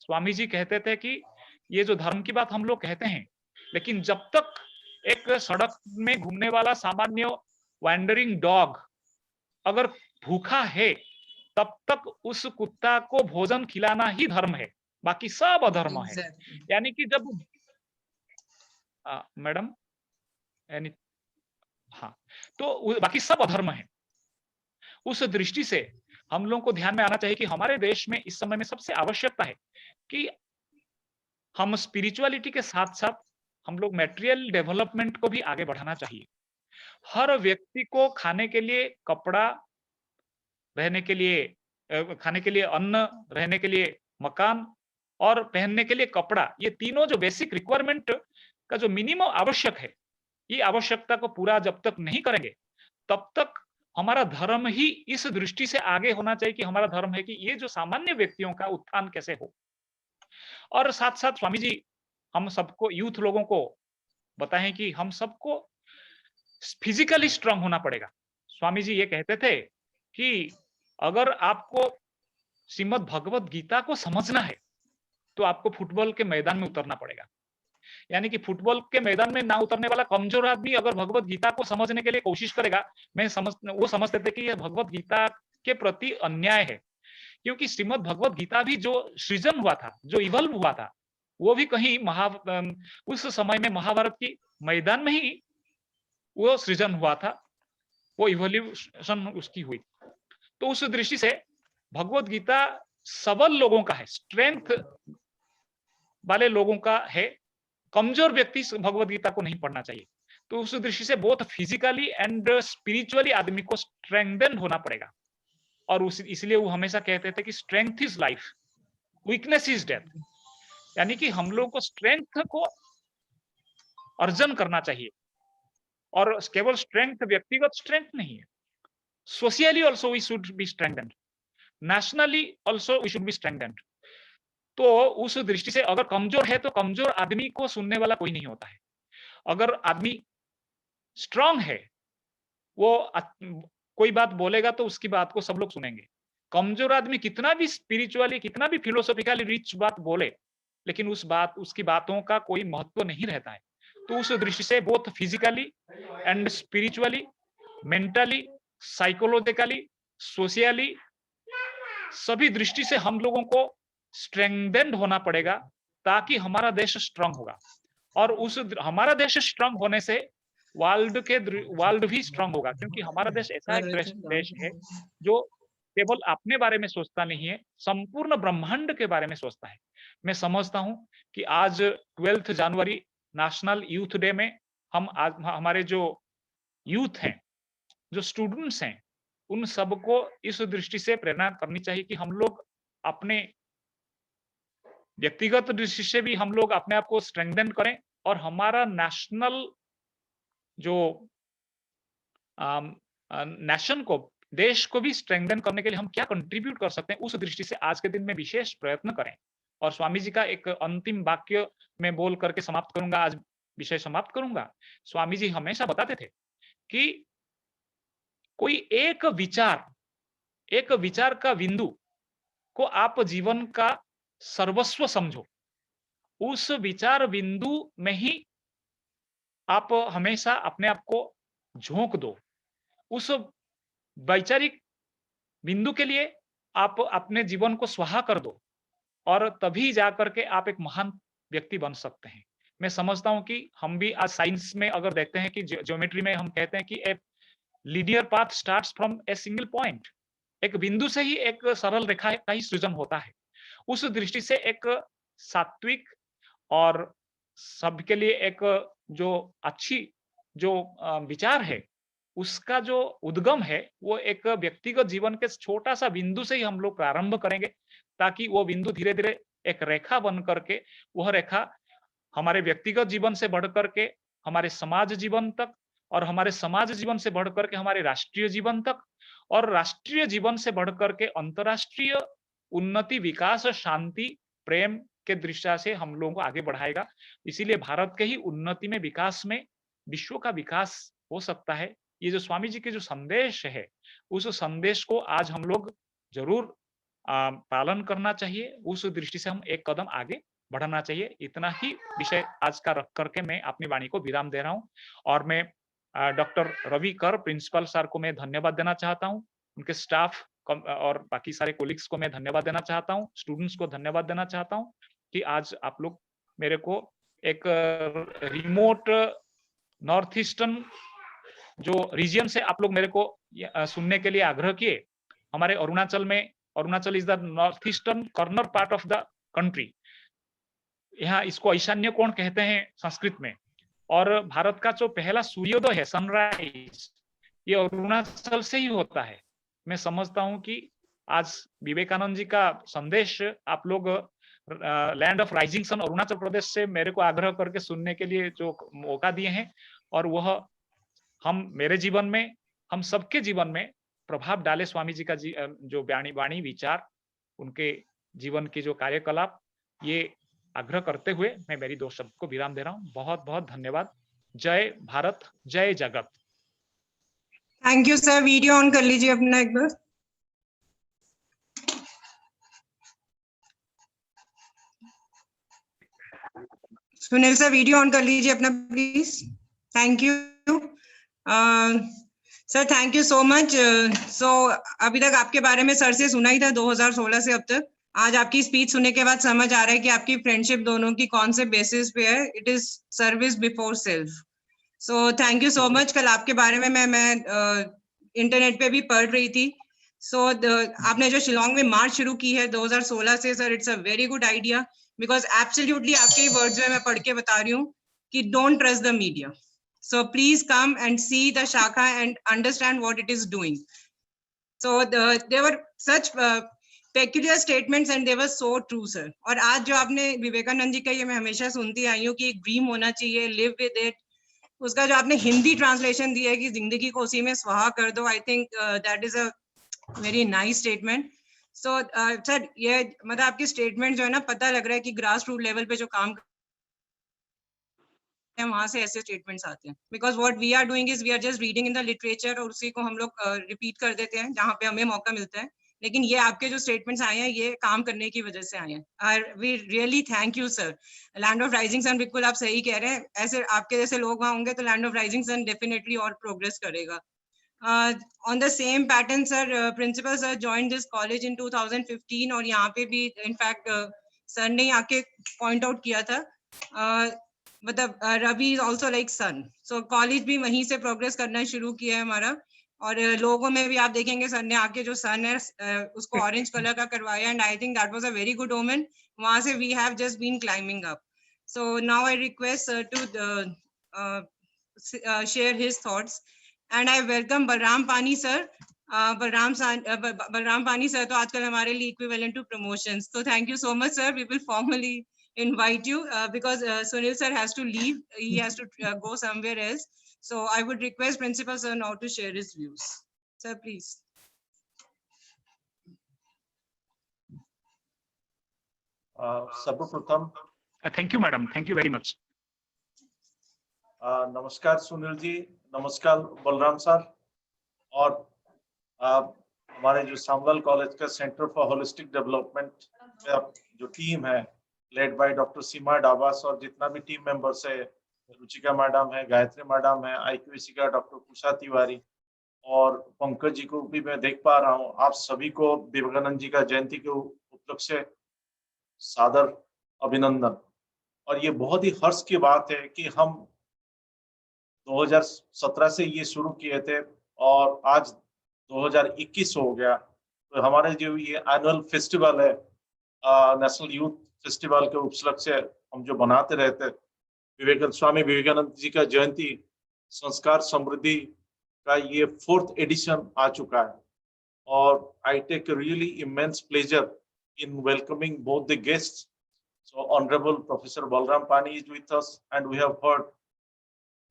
स्वामी जी कहते थे कि ये जो धर्म की बात हम लोग कहते हैं, लेकिन जब तक एक सड़क में घूमने वाला सामान्य वैंडरिंग डॉग अगर भूखा है, तब तक उस कुत्ता को भोजन खिलाना ही धर्म है, बाकी सब अधर्म है। यानी कि जब मैडम, यानी हाँ, तो बाकी सब अधर्म है। उस दृष्टि से हम लोगों को ध्यान में आना चाहिए कि हमारे देश में इस समय में सबसे आवश्यकता है कि हम स्पिरिचुअलिटी के साथ साथ हम लोग मटेरियल डेवलपमेंट को भी आगे बढ़ाना चाहिए। हर व्यक्ति को खाने के लिए कपड़ा, रहने के लिए खाने के लिए अन्न, रहने के लिए मकान और पहनने के लिए कपड़ा, ये तीनों जो बेसिक रिक्वायरमेंट का जो मिनिमम आवश्यक है, ये आवश्यकता को पूरा जब तक नहीं करेंगे, तब तक हमारा धर्म ही इस दृष्टि से आगे होना चाहिए कि हमारा धर्म है कि ये जो सामान्य व्यक्तियों का उत्थान कैसे हो। और साथ साथ स्वामी जी हम सबको, यूथ लोगों को बताएं कि हम सबको फिजिकली स्ट्रांग होना पड़ेगा। स्वामी जी ये कहते थे कि अगर आपको श्रीमद् भगवत गीता को समझना है, तो आपको फुटबॉल के मैदान में उतरना पड़ेगा। यानी कि फुटबॉल के मैदान में ना उतरने वाला कमजोर आदमी अगर भगवत गीता को समझने के लिए कोशिश करेगा, वो समझते थे कि यह भगवत गीता के प्रति अन्याय है। क्योंकि श्रीमद् भगवत गीता भी जो सृजन हुआ था, जो इवल्व हुआ था, वो भी कहीं उस समय में महाभारत की मैदान में ही वो सृजन हुआ था, वो इवोल्यूशन उसकी हुई। तो उस दृष्टि से भगवत गीता सबल लोगों का है, स्ट्रेंथ वाले लोगों का है। कमजोर व्यक्ति भगवत गीता को नहीं पढ़ना चाहिए। तो उस दृष्टि से बहुत फिजिकली एंड स्पिरिचुअली आदमी को स्ट्रेंथन होना पड़ेगा। और इसलिए वो हमेशा कहते थे कि strength is life, weakness is death. यानी कि हम लोग को स्ट्रेंथ को अर्जन करना चाहिए, और केवल स्ट्रेंथ व्यक्तिगत स्ट्रेंथ नहीं है, socially also we should be strengthened, nationally also we should be strengthened. तो उस दृष्टि से अगर कमजोर है तो कमजोर आदमी को सुनने वाला कोई नहीं होता है। अगर आदमी स्ट्रांग है, वो कोई बात बोलेगा तो उसकी बात को सब लोग सुनेंगे। कमजोर आदमी कितना भी स्पिरिचुअली, कितना भी फिलोसॉफिकली रिच बात बोले, लेकिन उसकी बातों का कोई महत्व नहीं रहता है। तो उस दृष्टि से both physically and spiritually, mentally, psychologically, socially, सभी दृष्टि से हम लोगों को स्ट्रेंथेंड होना पड़ेगा, ताकि हमारा देश स्ट्रांग होगा। और हमारा देश स्ट्रांग होने से वर्ल्ड भी स्ट्रांग होगा, क्योंकि हमारा देश ऐसा एक देश है जो केवल अपने बारे में सोचता नहीं है, संपूर्ण ब्रह्मांड के बारे में सोचता है। मैं समझता हूं कि आज 12 जनवरी नेशनल यूथ डे में हम आज हमारे जो यूथ हैं, जो स्टूडेंट्स हैं, उन सबको इस दृष्टि से प्रेरणा करनी चाहिए कि हम लोग अपने व्यक्तिगत दृष्टि से भी हम लोग अपने आप को स्ट्रेंथन करें, और हमारा नेशनल जो नेशन को, देश को भी स्ट्रेंथन करने के लिए हम क्या कंट्रीब्यूट कर सकते हैं, उस दृष्टि से आज के दिन में विशेष प्रयत्न करें। और स्वामी जी का एक अंतिम वाक्य मैं बोल करके समाप्त करूंगा, आज विषय समाप्त करूंगा। स्वामी जी हमेशा बताते थे कि कोई एक विचार का बिंदु को आप जीवन का सर्वस्व समझो, उस विचार बिंदु में ही आप हमेशा अपने आप को झोंक दो, उस वैचारिक बिंदु के लिए आप अपने जीवन को स्वाहा कर दो, और तभी जाकर के आप एक महान व्यक्ति बन सकते हैं। मैं समझता हूं कि हम भी आज साइंस में अगर देखते हैं कि ज्योमेट्री में हम कहते हैं कि a linear path starts from a single point, एक बिंदु से ही एक सरल रेखा का ही सृजन होता है। उस दृष्टि से एक सात्विक और सबके लिए एक जो अच्छी जो विचार है, उसका जो उद्गम है, वो एक व्यक्तिगत जीवन के छोटा सा बिंदु से ही हम लोग प्रारंभ करेंगे, ताकि वो बिंदु धीरे धीरे एक रेखा बन करके, वह रेखा हमारे व्यक्तिगत जीवन से बढ़ करके हमारे समाज जीवन तक, और हमारे समाज जीवन से बढ़ करके हमारे राष्ट्रीय जीवन तक, और राष्ट्रीय जीवन से बढ़ करके अंतरराष्ट्रीय उन्नति, विकास, शांति, प्रेम के दृष्टि से हम लोगों को आगे बढ़ाएगा। इसीलिए भारत के ही उन्नति में, विकास में विश्व का विकास हो सकता है। ये जो स्वामी जी के जो संदेश है, उस संदेश को आज हम लोग जरूर पालन करना चाहिए। उस दृष्टि से हम एक कदम आगे बढ़ाना चाहिए। इतना ही विषय आज का रख करके मैं अपनी वाणी को विराम दे रहा हूं, और मैं डॉक्टर रवि कर प्रिंसिपल सर को मैं धन्यवाद देना चाहता हूं, उनके स्टाफ और बाकी सारे कोलिग्स को मैं धन्यवाद देना चाहता हूं, स्टूडेंट्स को धन्यवाद देना चाहता हूं कि आज आप लोग मेरे को एक रिमोट नॉर्थ ईस्टर्न जो रीजन से आप लोग मेरे को सुनने के लिए आग्रह किए। हमारे अरुणाचल में, Arunachal is the north eastern corner part of the country, यहाँ इसको ईशान्य कोण कहते हैं संस्कृत में, और भारत का जो पहला सूर्योदय है, सनराइज, ये अरुणाचल से ही होता है। मैं समझता हूं कि आज विवेकानंद जी का संदेश आप लोग land of rising sun Arunachal Pradesh से मेरे को आग्रह करके सुनने के लिए जो मौका दिए हैं, और वह हम मेरे जीवन में, हम सबके जीवन में प्रभाव डाले। स्वामी जी का जो वाणी विचार, उनके जीवन की जो कार्यकलाप, ये आग्रह करते हुए मैं मेरी 2 शब्द को विराम दे रहा हूँ। बहुत बहुत धन्यवाद। जय भारत, जय जगत। Thank you sir. Video on कर लीजिए अपना एक बार। सुनील सर, वीडियो ऑन कर लीजिए अपना please. Thank you sir, thank you so much. So अभी तक आपके बारे में सर से सुना ही था 2016 से अब तक। आज आपकी स्पीच सुनने के बाद समझ आ रहा है कि आपकी फ्रेंडशिप दोनों की कौन से बेसिस पे है। It is service before self. So thank you so much. कल आपके बारे में मैं इंटरनेट पे भी पढ़ रही थी। सो आपने जो शिलोंग में मार्च शुरू की है 2016 से, sir it's a very good idea, because absolutely आपके वर्ड्स में मैं पढ़ के बता रही हूँ कि don't trust the media. So please come and see the Shakha and understand what it is doing. So there were such peculiar statements and they were so true, sir. और आज जो आपने विवेकानंद जी का ये मैं हमेशा सुनती आई हूँ कि ड्रीम होना चाहिए, लिव विद इट, उसका जो आपने हिंदी ट्रांसलेशन दिया है कि जिंदगी को उसी में स्वाहा कर दो, आई think that is a very nice statement. So sir, ये मतलब आपकी स्टेटमेंट जो है ना, पता लग रहा है कि ग्रास रूट लेवल पे जो काम वहां से ऐसे स्टेटमेंट्स आते हैं. Because what we are doing is we are just reading in the literature और उसी को हम लोग रिपीट कर देते हैं जहां पे हमें मौका मिलता है. लेकिन ये आपके जो स्टेटमेंट्स आए हैं ये काम करने की वजह से आए हैं. We really thank you sir. Land of rising sun, बिल्कुल आप सही कह रहे हैं. ऐसे आपके जैसे लोग वहां होंगे तो land of rising sun definitely और प्रोग्रेस करेगा. On the same pattern, sir, principal sir joined this college in 2015 और यहाँ पे भी इनफैक्ट सर ने आके पॉइंट आउट किया था, मतलब Ravi is also like sun. So college भी वहीं से प्रोग्रेस करना शुरू किया है हमारा. और लोगों में भी आप देखेंगे सर ने आके जो सन है उसको ऑरेंज कलर का करवाया, and I think that was a very good omen. वहां से we have just been climbing up. So now I request sir to share his thoughts. And I welcome Balram Pani sir. Balram Pani sir तो आजकल हमारे लिए equivalent to promotions. So thank you so much sir. We will formally invite you because Sunil sir has to leave. He has to go somewhere else. So I would request Principal sir now to share his views. Sir, please. सर्वप्रथम Thank you, madam. Thank you very much. नमस्कार सुनील जी, नमस्कार बलराम सर, और हमारे जो सामवाल कॉलेज का सेंटर फॉर होलिस्टिक डेवलपमेंट का जो टीम है लेड बाय डॉक्टर सीमा डाबास और जितना भी टीम मेंबर्स है, रुचिका मैडम है, गायत्री मैडम है, IQAC का डॉक्टर कुशा तिवारी और पंकज जी को भी मैं देख पा रहा हूँ. आप सभी को विवेकानंद जी का जयंती के उपलक्ष्य से सादर अभिनंदन. और ये बहुत ही हर्ष की बात है कि हम 2017 से ये शुरू किए थे और आज 2021 हो गया. तो हमारे जो ये एनुअल फेस्टिवल है, नेशनल यूथ फेस्टिवल के उपलक्ष्य हम जो बनाते रहते, स्वामी विवेकानंद जी का जयंती संस्कार समृद्धि का ये 4th एडिशन आ चुका है. और I take really immense pleasure in welcoming both the guests. So Honorable Professor Balram Pani is with us, and we have heard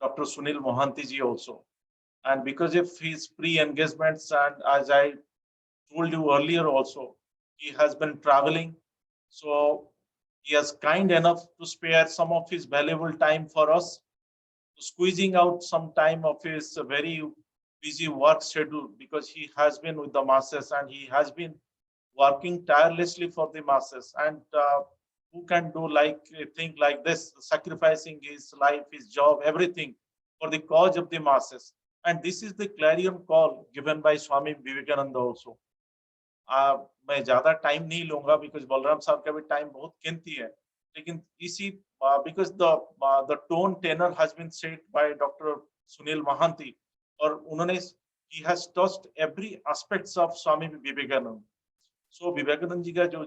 Dr. Sunil Mohanty ji also. And because of his pre-engagements, and as I told you earlier also, he has been traveling. So he is kind enough to spare some of his valuable time for us, squeezing out some time of his very busy work schedule, because he has been with the masses and he has been working tirelessly for the masses. And who can do like a thing like this, sacrificing his life, his job, everything for the cause of the masses. And this is the clarion call given by Swami Vivekananda also. मैं ज्यादा टाइम नहीं लूंगा because बलराम साहब का भी टाइम बहुत कीमती है, लेकिन इसी because the tone tenor has been set by Dr. Sunil Mohanty, और उन्होंने he has touched every aspects of Swami Vivekananda. सो विवेकानंद जी का जो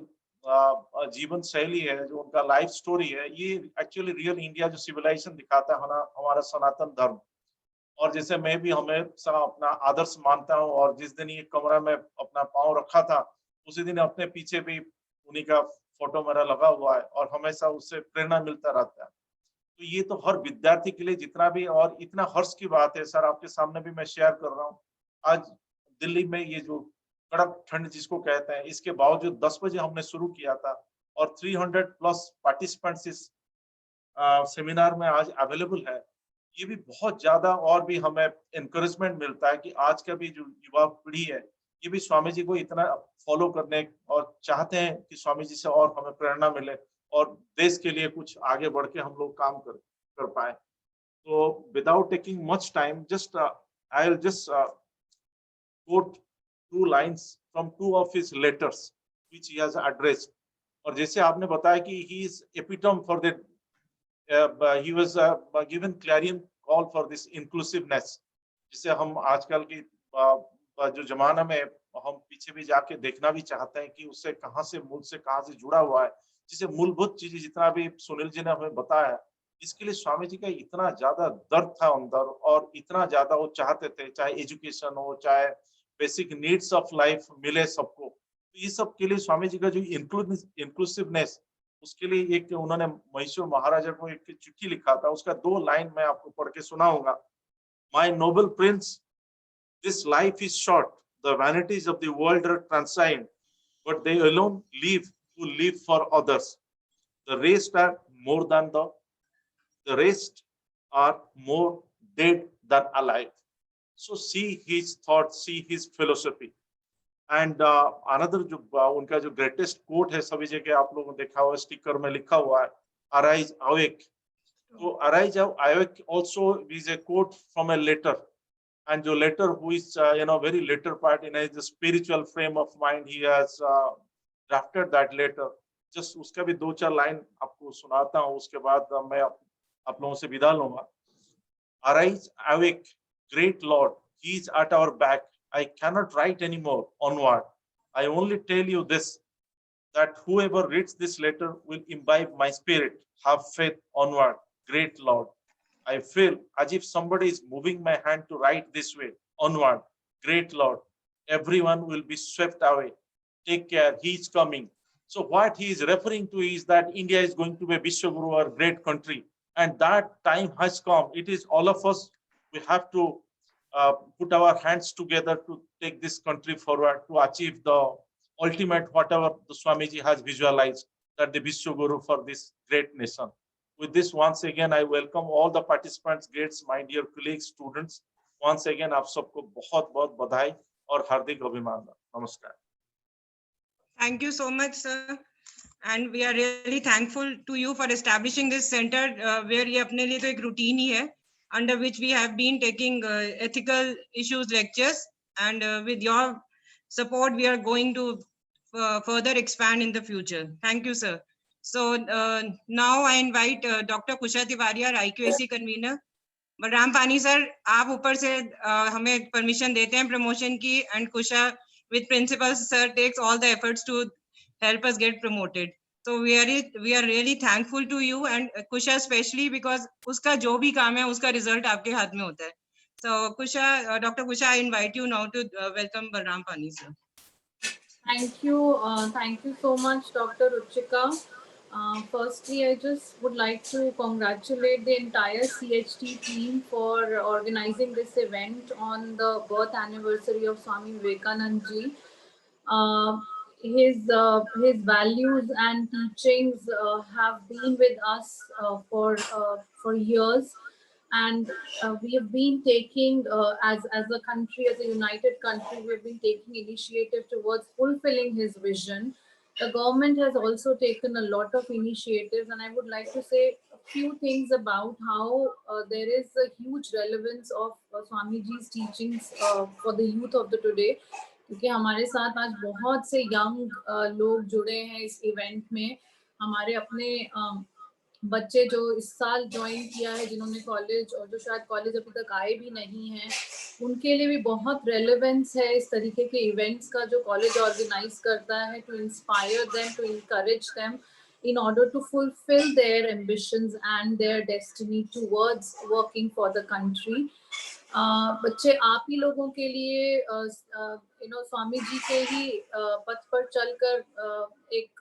जीवन शैली है, जो उनका लाइफ स्टोरी है, ये एक्चुअली रियल इंडिया जो सिविलाइजेशन दिखाता है हमारा सनातन धर्म. और जैसे मैं भी हमेशा अपना आदर्श मानता हूँ, और जिस दिन ये कमरा में अपना पांव रखा था उसी दिन अपने पीछे भी उन्हीं का फोटो मेरा लगा हुआ है और हमेशा उससे प्रेरणा मिलता रहता है. तो ये तो हर विद्यार्थी के लिए जितना भी, और इतना हर्ष की बात है सर, आपके सामने भी मैं शेयर कर रहा हूँ. आज दिल्ली में ये जो कड़क ठंड जिसको कहते हैं, इसके बावजूद 10 बजे हमने शुरू किया था और 300+ पार्टिसिपेंट्स इस सेमिनार में आज अवेलेबल है. ये भी बहुत ज्यादा और भी हमें एनकरेजमेंट मिलता है कि आज का भी जो युवा पीढ़ी है ये भी स्वामी जी को इतना फॉलो करने और चाहते हैं कि स्वामी जी से और हमें प्रेरणा मिले और देश के लिए कुछ आगे बढ़ के हम लोग काम कर पाए. तो without taking much time, just I will just quote 2 lines from 2 of his letters which he has addressed. और जैसे आपने बताया कि he is epitome for the he was given clarion call for this inclusiveness, जिसे हम आजकल की जो जमाना में हम पीछे भी जाके देखना भी चाहते हैं कि उससे कहां से मूल से कहां से जुड़ा हुआ है, जिसे मूलभूत चीजें जितना भी सुनील जी ने हमें बताया, इसके लिए स्वामी जी का इतना ज्यादा दर्द था अंदर और इतना ज्यादा वो चाहते थे, चाहे एजुकेशन हो, चाहे बेसिक नीड्स ऑफ लाइफ मिले सबको। तो ये सब के लिए स्वामी जी का जो इंक्लूसिवनेस, उसके लिए एक उन्होंने मैसूर महाराजा को एक चिट्ठी लिखा था, उसका 2 लाइन मैं आपको पढ़ के सुनाऊंगा। My noble prince, this life is short, the vanities of the world are transient, but they alone live for others. The rest are more than the rest are more dead than alive. So see his thoughts, see his philosophy. And another जो उनका जो greatest quote है, सभी जगह आप लोगों ने देखा हुआ, स्टिकर में लिखा हुआ है, arise awake. So arise awake also is a quote from a letter. And जो letter who is very later part in the spiritual frame of mind, he has drafted that letter. Just उसका भी 2-4 लाइन आपको सुनाता हूँ, उसके बाद मैं आप लोगों से विदा लूंगा। Arise, awake, great Lord, He is at our back. I cannot write anymore onward. I only tell you this, that whoever reads this letter will imbibe my spirit. Have faith onward, great Lord. I feel as if somebody is moving my hand to write this way, onward, great Lord. Everyone will be swept away. Take care, He is coming. So what he is referring to is that India is going to be a Vishwaguru, or great country, and that time has come. It is all of us, we have to put our hands together to take this country forward, to achieve the ultimate whatever the Swamiji has visualized, that the Vishwaguru for this great nation. With this, once again, I welcome all the participants, greats, my dear colleagues, students. Once again, आप सबको बहुत-बहुत बधाई और हार्दिक अभिनंदन। नमस्कार। Thank you so much, sir. And we are really thankful to you for establishing this center, where ये अपने लिए तो एक routine ही है, under which we have been taking ethical issues lectures, and with your support, we are going to further expand in the future. Thank you, sir. So now I invite Dr. Kusha Tiwari, our IQAC convener. Balram पानी सर, आप ऊपर से हमें परमिशन देते हैं प्रमोशन की, and Kusha with principal sir takes all the efforts to help us get promoted. So we are really thankful to you, and Kusha especially, because उसका जो भी काम है उसका result आपके हाथ में होता है. So Kusha, Dr. Kusha, I invite you now to welcome Balram Pani sir. Thank you so much, Dr. Ruchika. Firstly, I just would like to congratulate the entire CHT team for organizing this event on the birth anniversary of Swami Vivekanand ji. His values and teachings have been with us for years, and we have been taking as a country, as a united country, we have been taking initiative towards fulfilling his vision. The government has also taken a lot of initiatives, and I would like to say a few things about how there is a huge relevance of Swamiji's teachings for the youth of the today. क्योंकि हमारे साथ आज बहुत से यंग लोग जुड़े हैं इस इवेंट में, हमारे अपने बच्चे जो इस साल ज्वाइन किया है, जिन्होंने कॉलेज, और जो शायद कॉलेज अभी तक आए भी नहीं हैं, उनके लिए भी बहुत रेलेवेंस है इस तरीके के इवेंट्स का जो कॉलेज ऑर्गेनाइज करता है, to inspire them, to encourage them in order to fulfill their ambitions and their destiny towards working for the country. बच्चे आप ही लोगों के लिए स्वामी जी के ही पथ पर चलकर एक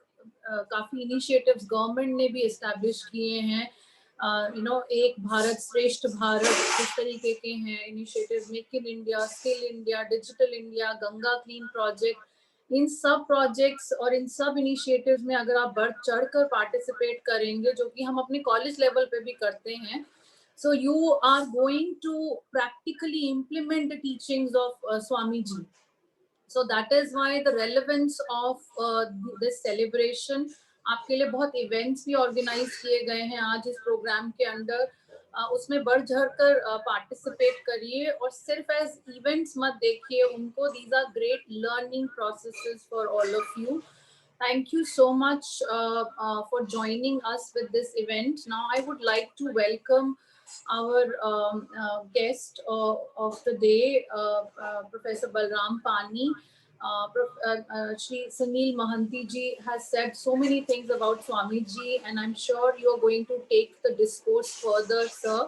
काफी इनिशिएटिव्स गवर्नमेंट ने भी एस्टैब्लिश किए हैं. एक भारत श्रेष्ठ भारत, इस तरीके के हैं initiatives, make in India, skill India, digital India, Ganga clean project. इन सब प्रोजेक्ट्स और इन सब इनिशिएटिव्स में अगर आप बढ़ चढ़कर पार्टिसिपेट करेंगे, जो कि हम अपने कॉलेज लेवल पे भी करते हैं, so you are going to practically implement the teachings of Swamiji. So that is why the relevance of this celebration. आपके लिए बहुत इवेंट्स भी ऑर्गेनाइज किए गए हैं आज इस प्रोग्राम के अंदर, उसमें बढ़ चढ़ कर पार्टिसिपेट करिए और सिर्फ एज इवेंट्स मत देखिए उनको. These are great learning processes for all of you. Thank you so much for joining us with this event. Now I would like to welcome our guest of the day, Professor Balram Pani. Shri Sunil Mahanti ji has said so many things about Swamiji, and I'm sure you're going to take the discourse further, sir.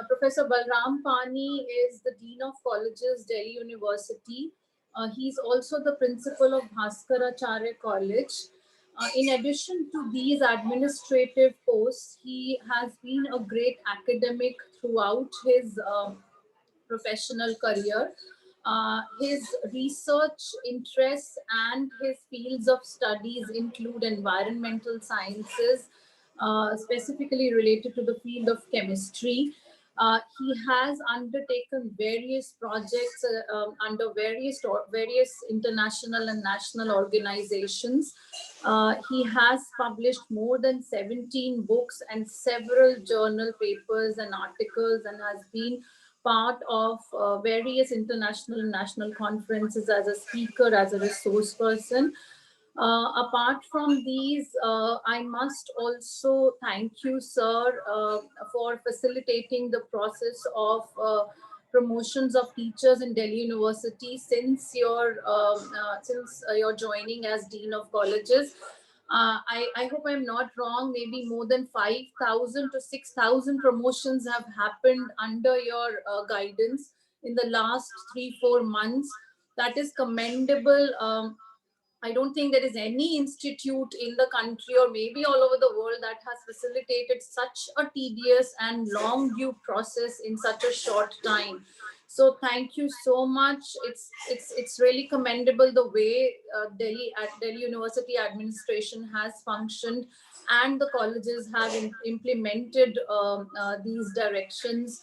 Professor Balram Pani is the Dean of Colleges, Delhi University. He's also the principal of Bhaskaracharya College. In addition to these administrative posts, he has been a great academic throughout his professional career. His research interests and his fields of studies include environmental sciences, specifically related to the field of chemistry. He has undertaken various projects under various international and national organizations. He has published more than 17 books and several journal papers and articles, and has been part of various international and national conferences as a speaker, as a resource person. Apart from these, I must also thank you, sir, for facilitating the process of promotions of teachers in Delhi University since your joining as Dean of Colleges. I hope I'm not wrong. Maybe more than 5,000 to 6,000 promotions have happened under your guidance in the last 3-4 months. That is commendable. I don't think there is any institute in the country or maybe all over the world that has facilitated such a tedious and long due process in such a short time. So thank you so much. It's really commendable the way Delhi University administration has functioned, and the colleges have implemented these directions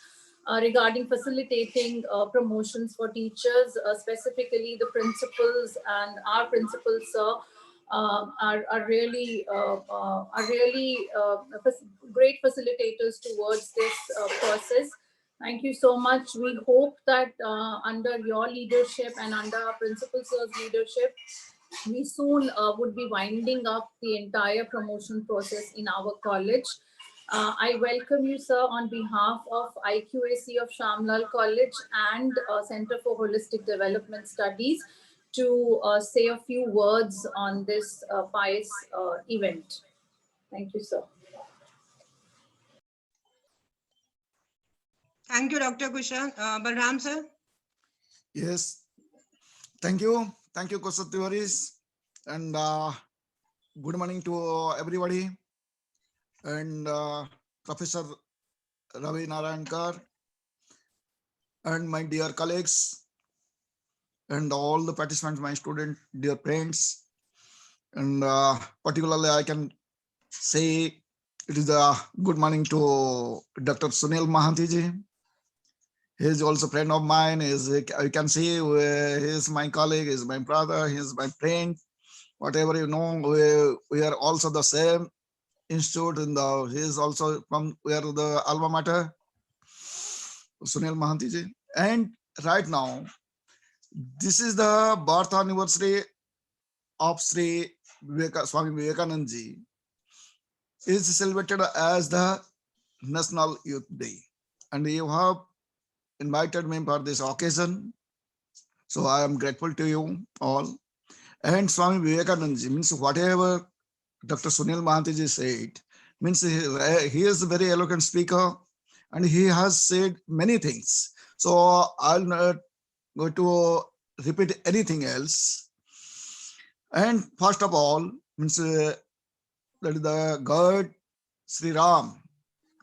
regarding facilitating promotions for teachers, specifically the principals and our principals, sir, are really great facilitators towards this process. Thank you so much. We hope that under your leadership and under our principal sir's leadership, we soon would be winding up the entire promotion process in our college. I welcome you, sir, on behalf of IQAC of Shamlal College and Center for Holistic Development Studies to say a few words on this pious event. Thank you, sir. Thank you, Dr. Kusha. Balram, sir. Yes, thank you. Thank you, Kusha Tiwaris. And good morning to everybody. And Professor Ravi Narayankar and my dear colleagues and all the participants, my students, dear friends. And particularly I can say it is a good morning to Dr. Sunil Mahanti ji. He is also a friend of mine. I can see he is my colleague, he is my brother, he is my friend. Whatever you know, we are also the same institute. He is also from where the alma mater, Sunil Mahanti ji. And right now, this is the birth anniversary of Sri Swami Vivekananda ji. Is celebrated as the National Youth Day, and you have invited me for this occasion, so I am grateful to you all. And Swami Vivekananda ji means whatever Dr. Sunil Mahanti ji said, means he is a very eloquent speaker and he has said many things. So I'll not go to repeat anything else. And first of all, means that the God Sri Ram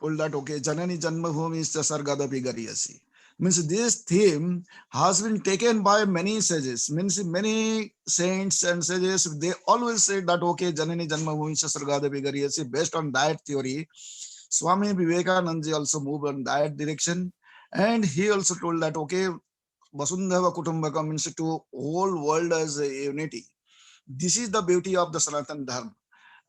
told that, okay, Janani Janmabhumi Sargadapi Gariyasi. Means this theme has been taken by many sages, means many saints and sages, they always say that, okay, Janani Janmabhumi Sargadapi Gariyasi. Based on that theory, Swami Vivekananda also moved on that direction. And he also told that, okay, Vasundhava Kutumbakam means to whole world as a unity. This is the beauty of the Sanatana Dharma.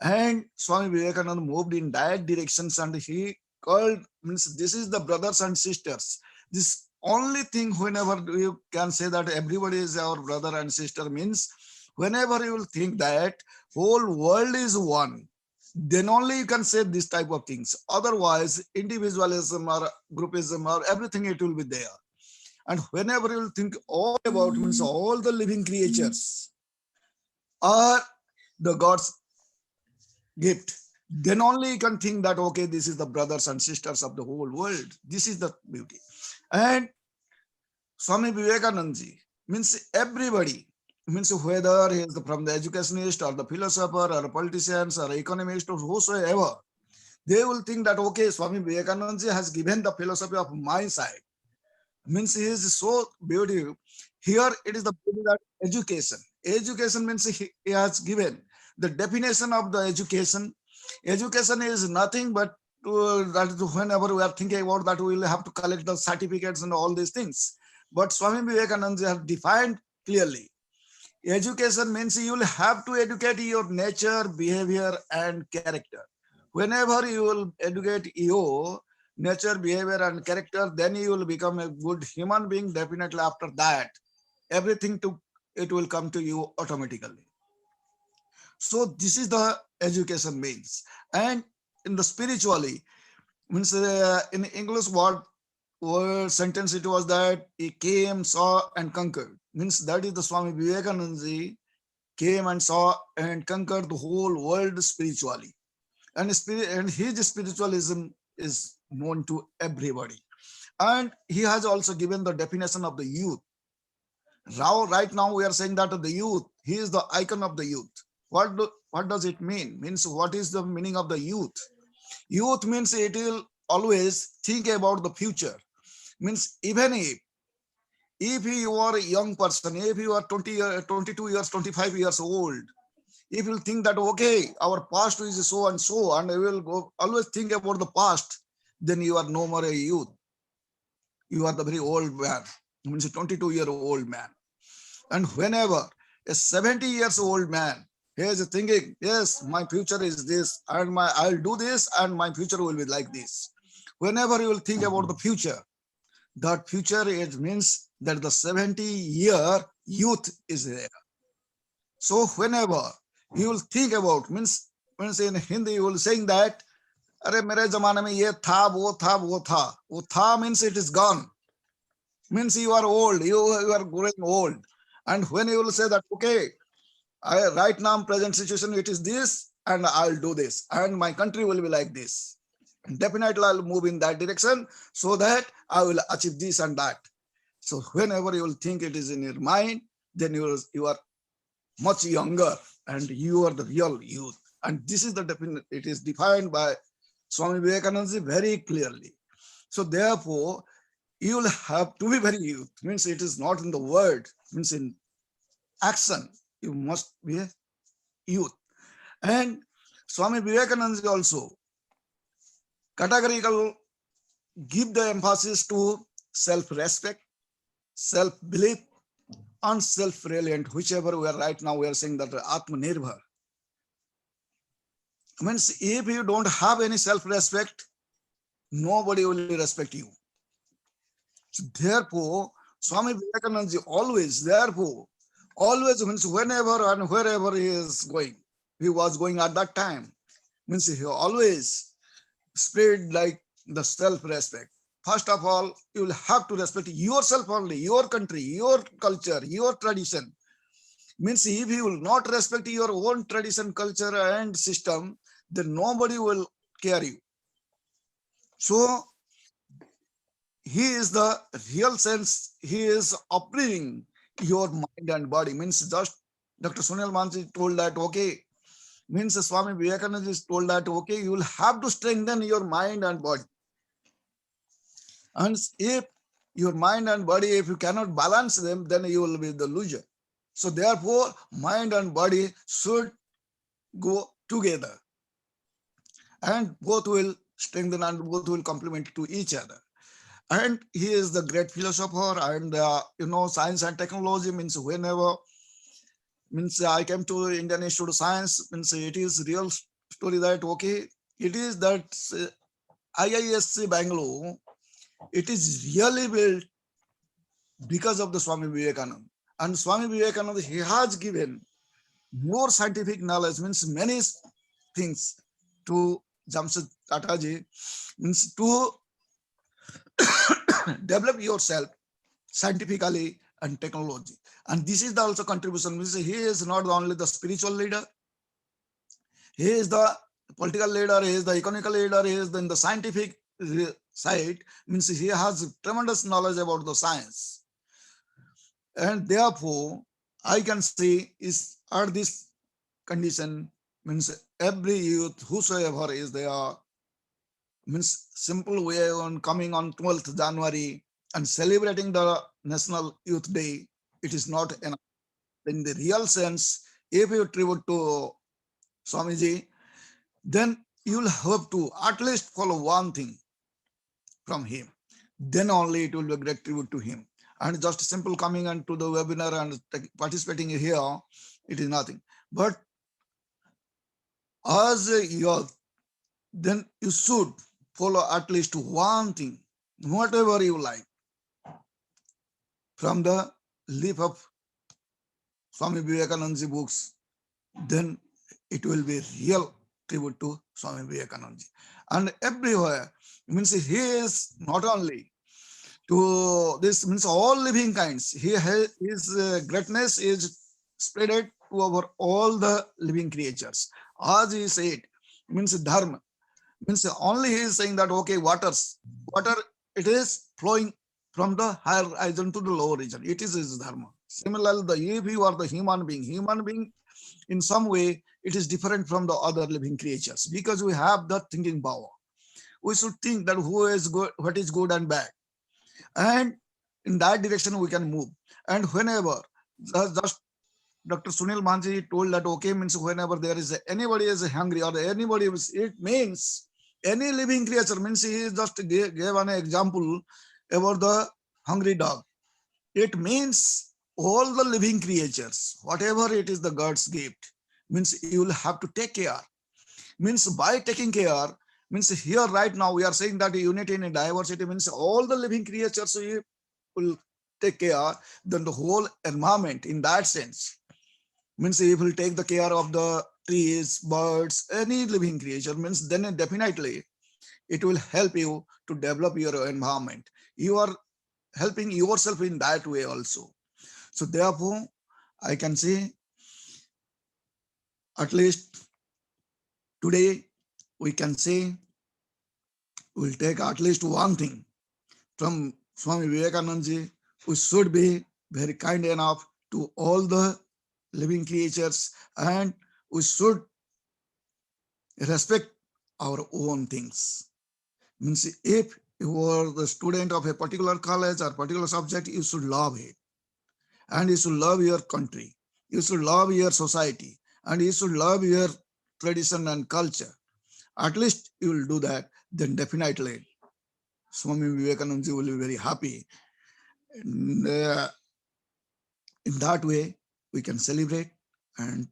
And Swami Vivekananda moved in that directions, and he called, means this is the brothers and sisters. This only thing, whenever you can say that everybody is our brother and sister, means whenever you will think that whole world is one, then only you can say this type of things. Otherwise, individualism or groupism or everything, it will be there. And whenever you will think all about, means all the living creatures are the God's gift. then only you can think that, okay, this is the brothers and sisters of the whole world. This is the beauty. And Swami Vivekananda ji means everybody, means whether he is from the educationist or the philosopher or politicians or economist or whosoever, they will think that, okay, Swami Vivekananda ji has given the philosophy of my side. Means he is so beautiful. Here it is the beauty that education. Education means he has given the definition of the education. Education is nothing but that whenever we are thinking about that, we will have to collect the certificates and all these things. But Swami Vivekananda has defined clearly. Education means you will have to educate your nature, behavior, and character. Whenever you will educate your nature, behavior, and character, then you will become a good human being. Definitely after that, everything it will come to you automatically. So this is the education means. And in the spiritually, means in English word sentence, it was that he came, saw, and conquered. Means that is the Swami Vivekananda ji came and saw and conquered the whole world spiritually. And his spiritualism is known to everybody. And he has also given the definition of the youth. Right now we are saying that the youth, he is the icon of the youth. What does it mean? Means what is the meaning of the youth? Youth means it will always think about the future. Means even if you are a young person, if you are 22 years, 25 years old, if you think that, okay, our past is so and so, and you will always think about the past, then you are no more a youth. You are the very old man. Means a 22-year-old man. And whenever a 70 years old man, he is thinking, yes, my future is this, and I'll do this, and my future will be like this. Whenever you will think about the future, that future means that the 70-year youth is there. So whenever you will think about, means in Hindi you will saying that, अरे मेरे जमाने में ये था, वो था, वो था. वो था means it is gone. Means you are old, you are growing old. And when you will say that, okay, right now present situation, it is this, and I'll do this, and my country will be like this. Definitely I'll move in that direction so that I will achieve this and that. So whenever you will think it is in your mind, then you are much younger and you are the real youth. And this is the definition. It is defined by Swami Vivekananda very clearly. So therefore, you will have to be very youth. Means it is not in the word, means in action. You must be a youth. And Swami Vivekananda also categorical give the emphasis to self-respect, self-belief, and self-reliant, whichever we are right now, we are saying that Atmanirbhar. Means if you don't have any self-respect, nobody will respect you. So therefore, Swami Vivekananda always means whenever and wherever he is going, he was going at that time, means he always spread like the self-respect. First of all, you will have to respect yourself only, your country, your culture, your tradition. Means if you will not respect your own tradition, culture, and system, then nobody will care you. So he is the real sense, he is uplifting your mind and body. Means just Dr. Sunil Manji told that, okay, means Swami Vivekananda told that, okay, you will have to strengthen your mind and body. And if your mind and body, if you cannot balance them, then you will be the loser. So therefore, mind and body should go together. And both will strengthen and both will complement to each other. And he is the great philosopher, and science and technology means whenever means I came to Indian Institute of Science, means it is real story that, okay, it is that IISc Bangalore, it is really built because of the Swami Vivekananda. And Swami Vivekananda, he has given more scientific knowledge, means many things to Jamshedji Tataji, means to develop yourself scientifically and technology. And this is the also contribution. Means he is not only the spiritual leader, he is the political leader is, the economical leader is, then the scientific side, means he has tremendous knowledge about the science. And therefore, I can say is at this condition, means every youth, whosoever is there, means simple way on coming on 12th January and celebrating the National Youth Day, it is not enough. In the real sense, if you tribute to Swamiji, then you will have to at least follow one thing from him. Then only it will be a great tribute to him. And just simple coming into the webinar and participating here, it is nothing. But as a youth, then you should follow at least one thing, whatever you like, from the leaf of Swami Vivekananda's books. Then it will be real tribute to Swami Vivekananda. And everywhere, means he is not only to this, means all living kinds. His greatness is spread over all the living creatures. As he said, means dharma, means only he is saying that, okay, water, it is flowing from the higher region to the lower region. It is his dharma. Similarly, if you are the human being in some way, it is different from the other living creatures because we have the thinking power. We should think that who is good, what is good and bad. And in that direction we can move. And whenever, just Dr. Sunil Mahanti told that, okay, means whenever there is anybody is hungry or anybody is, it means any living creature, means he just gave an example about the hungry dog. It means all the living creatures, whatever it is the God's gift, means you will have to take care. Means by taking care, means here right now we are saying that unity in diversity, means all the living creatures we will take care, then the whole environment in that sense, means if you take the care of the trees, birds, any living creature, means then definitely it will help you to develop your environment. You are helping yourself in that way also. So therefore, I can say at least today we can say we'll take at least one thing from Swami Vivekananda. We should be very kind enough to all the living creatures and we should respect our own things. Means if you are the student of a particular college or particular subject, you should love it. And you should love your country. You should love your society. And you should love your tradition and culture. At least you will do that, then definitely Swami Vivekananda will be very happy. And, in that way, we can celebrate. And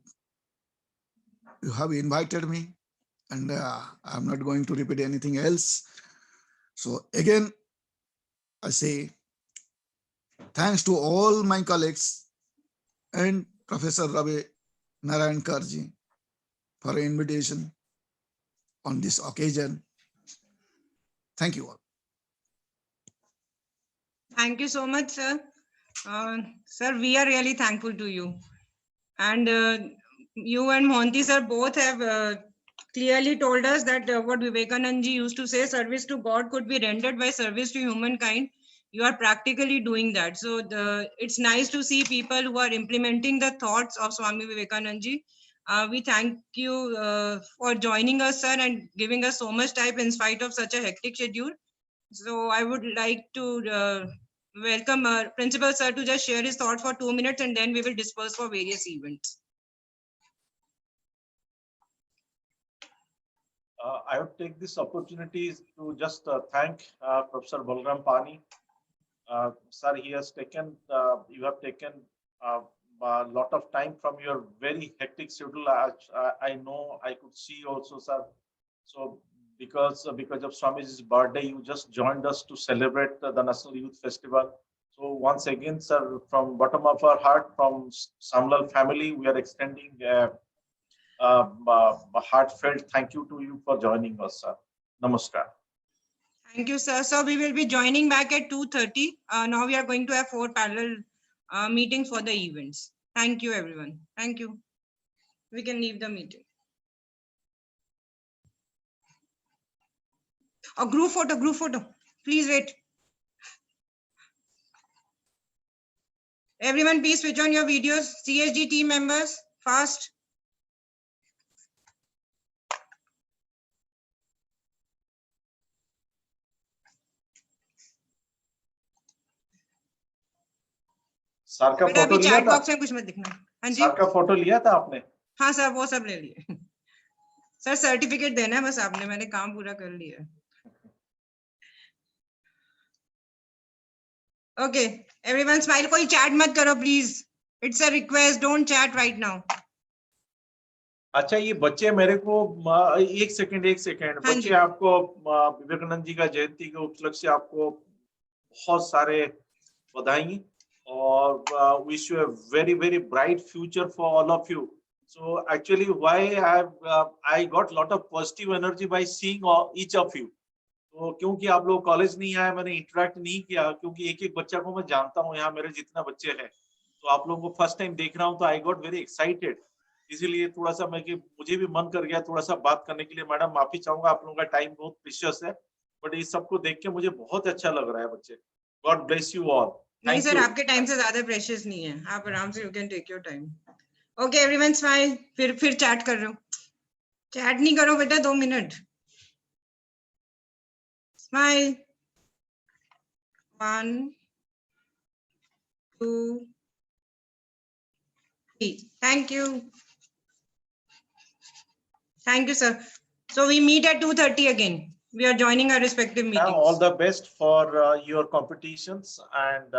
you have invited me, and I'm not going to repeat anything else. So again, I say thanks to all my colleagues and Professor Ravi Narayan Karji for an invitation on this occasion. Thank you all. Thank you so much, sir. Sir, we are really thankful to you. And you and Monty sir both have clearly told us that what Vivekananda used to say, service to God could be rendered by service to humankind. You are practically doing that. So it's nice to see people who are implementing the thoughts of Swami Vivekananda. We thank you for joining us, sir, and giving us so much time in spite of such a hectic schedule. So I would like to welcome our principal sir to just share his thoughts for 2 minutes, and then we will disperse for various events. I would take this opportunity to just thank Professor Balram Pani. Sir, he has taken, you have taken a lot of time from your very hectic schedule. I know, I could see also, sir. So because of Swamiji's birthday, you just joined us to celebrate the National Youth Festival. So once again, sir, from bottom of our heart, from Samlal family, we are extending a heartfelt thank you to you for joining us, sir. Namaskar. Thank you, sir. So we will be joining back at 2:30. Now we are going to have 4 parallel meetings for the events. Thank you, everyone. Thank you. We can leave the meeting. और group photo please wait. Everyone please switch on your videos. CSG team members fast. Sir का बेटा फोटो अभी लिया चैट था? बॉक्स में कुछ मत दिखना. हाँ जी. सर का फोटो लिया था आपने? हाँ सर वो सब ले लिए. सर सर्टिफिकेट देना है बस आपने, मैंने काम पूरा कर लिया. Okay everyone smile. कोई चैट मत करो please. It's a request, don't chat right now. अच्छा ये बच्चे मेरे को एक सेकंड हाँ बच्चे जी. आपको विवेकानंद जी का जयंती के उपलक्ष्य से आपको बहुत सारे बधाई और wish you a very very bright future for all of you. So actually why I got lot of positive energy by seeing each of you. तो क्योंकि आप लोग कॉलेज नहीं आए, मैंने इंटरेक्ट नहीं किया, क्योंकि एक एक बच्चा को मैं जानता हूँ यहाँ मेरे जितना बच्चे हैं, तो आप लोगों को फर्स्ट टाइम देख रहा हूँ तो आई गॉट वेरी एक्साइटेड. इसीलिए थोड़ा सा मुझे भी मन कर गया थोड़ा सा बात करने के लिए. मैडम माफी चाहूंगा, आप लोगों का टाइम बहुत प्रीशियस है, बट इस सबको देख के मुझे बहुत अच्छा लग रहा है बच्चे. God bless you all. नहीं सर आपके टाइम से ज्यादा प्रेशियस नहीं है, आप आराम से you can take your time. Okay everyone smile. फिर चैट कर रहे हो. चैट नहीं करो बेटा 2 मिनट. Smile. 1 2 3. Thank you. Thank you sir. So we meet at 2:30 again. We are joining our respective meetings. All the best for your competitions, and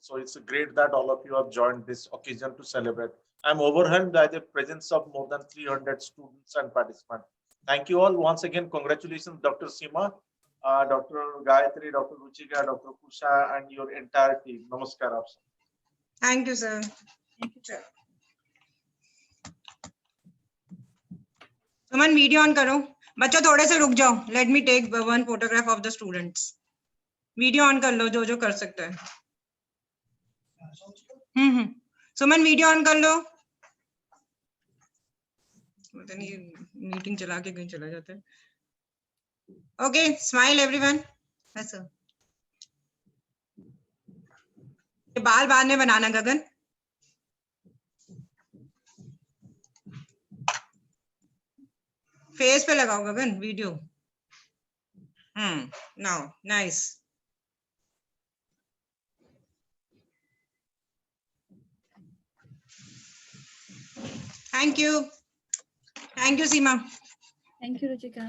so it's great that all of you have joined this occasion to celebrate. I'm overwhelmed by the presence of more than 300 students and participants. Thank you all once again. Congratulations, Dr. Seema, Dr. Gayatri, Dr. Ruchika, Dr. Kusha, and your entire team. Namaskar. Thank you, sir. Thank you, sir. Suman, video on करो. बच्चों थोड़े से रुक जाओ. Let me take one photograph of the students. Video on कर लो जो कर सकता है. सुमन वीडियो ऑन कर लो. पता नहीं मीटिंग चला के कहीं चला जाता है. Okay smile everyone. ऐसा ये बाल बाद में बनाना गगन. फेस पे लगाओ Gagan video. Now nice. Thank you Seema. Thank you Ruchika.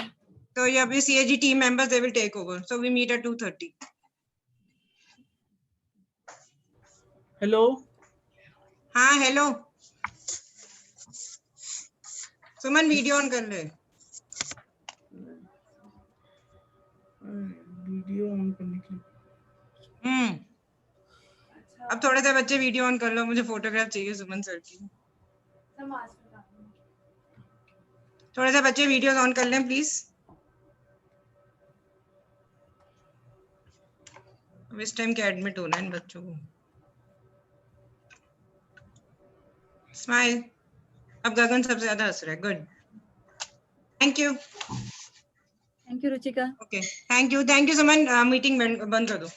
So yeah, we CAG team members, they will take over. So we meet at 2:30. Hello. हाँ hello. सुमन वीडियो ऑन कर ले. वीडियो ऑन करने के लिए. अब थोड़े से बच्चे वीडियो ऑन कर लो, मुझे फोटोग्राफ चाहिए सुमन सर की. थोड़े से बच्चे वीडियो ऑन कर लें प्लीज. अब इस टाइम क्या एडमिट होना है इन बच्चों को. स्माइल. अब गगन सबसे ज्यादा हंस रहा है. Good. Thank you. Thank you Ruchika. Okay thank you Suman. Meeting बंद कर दो.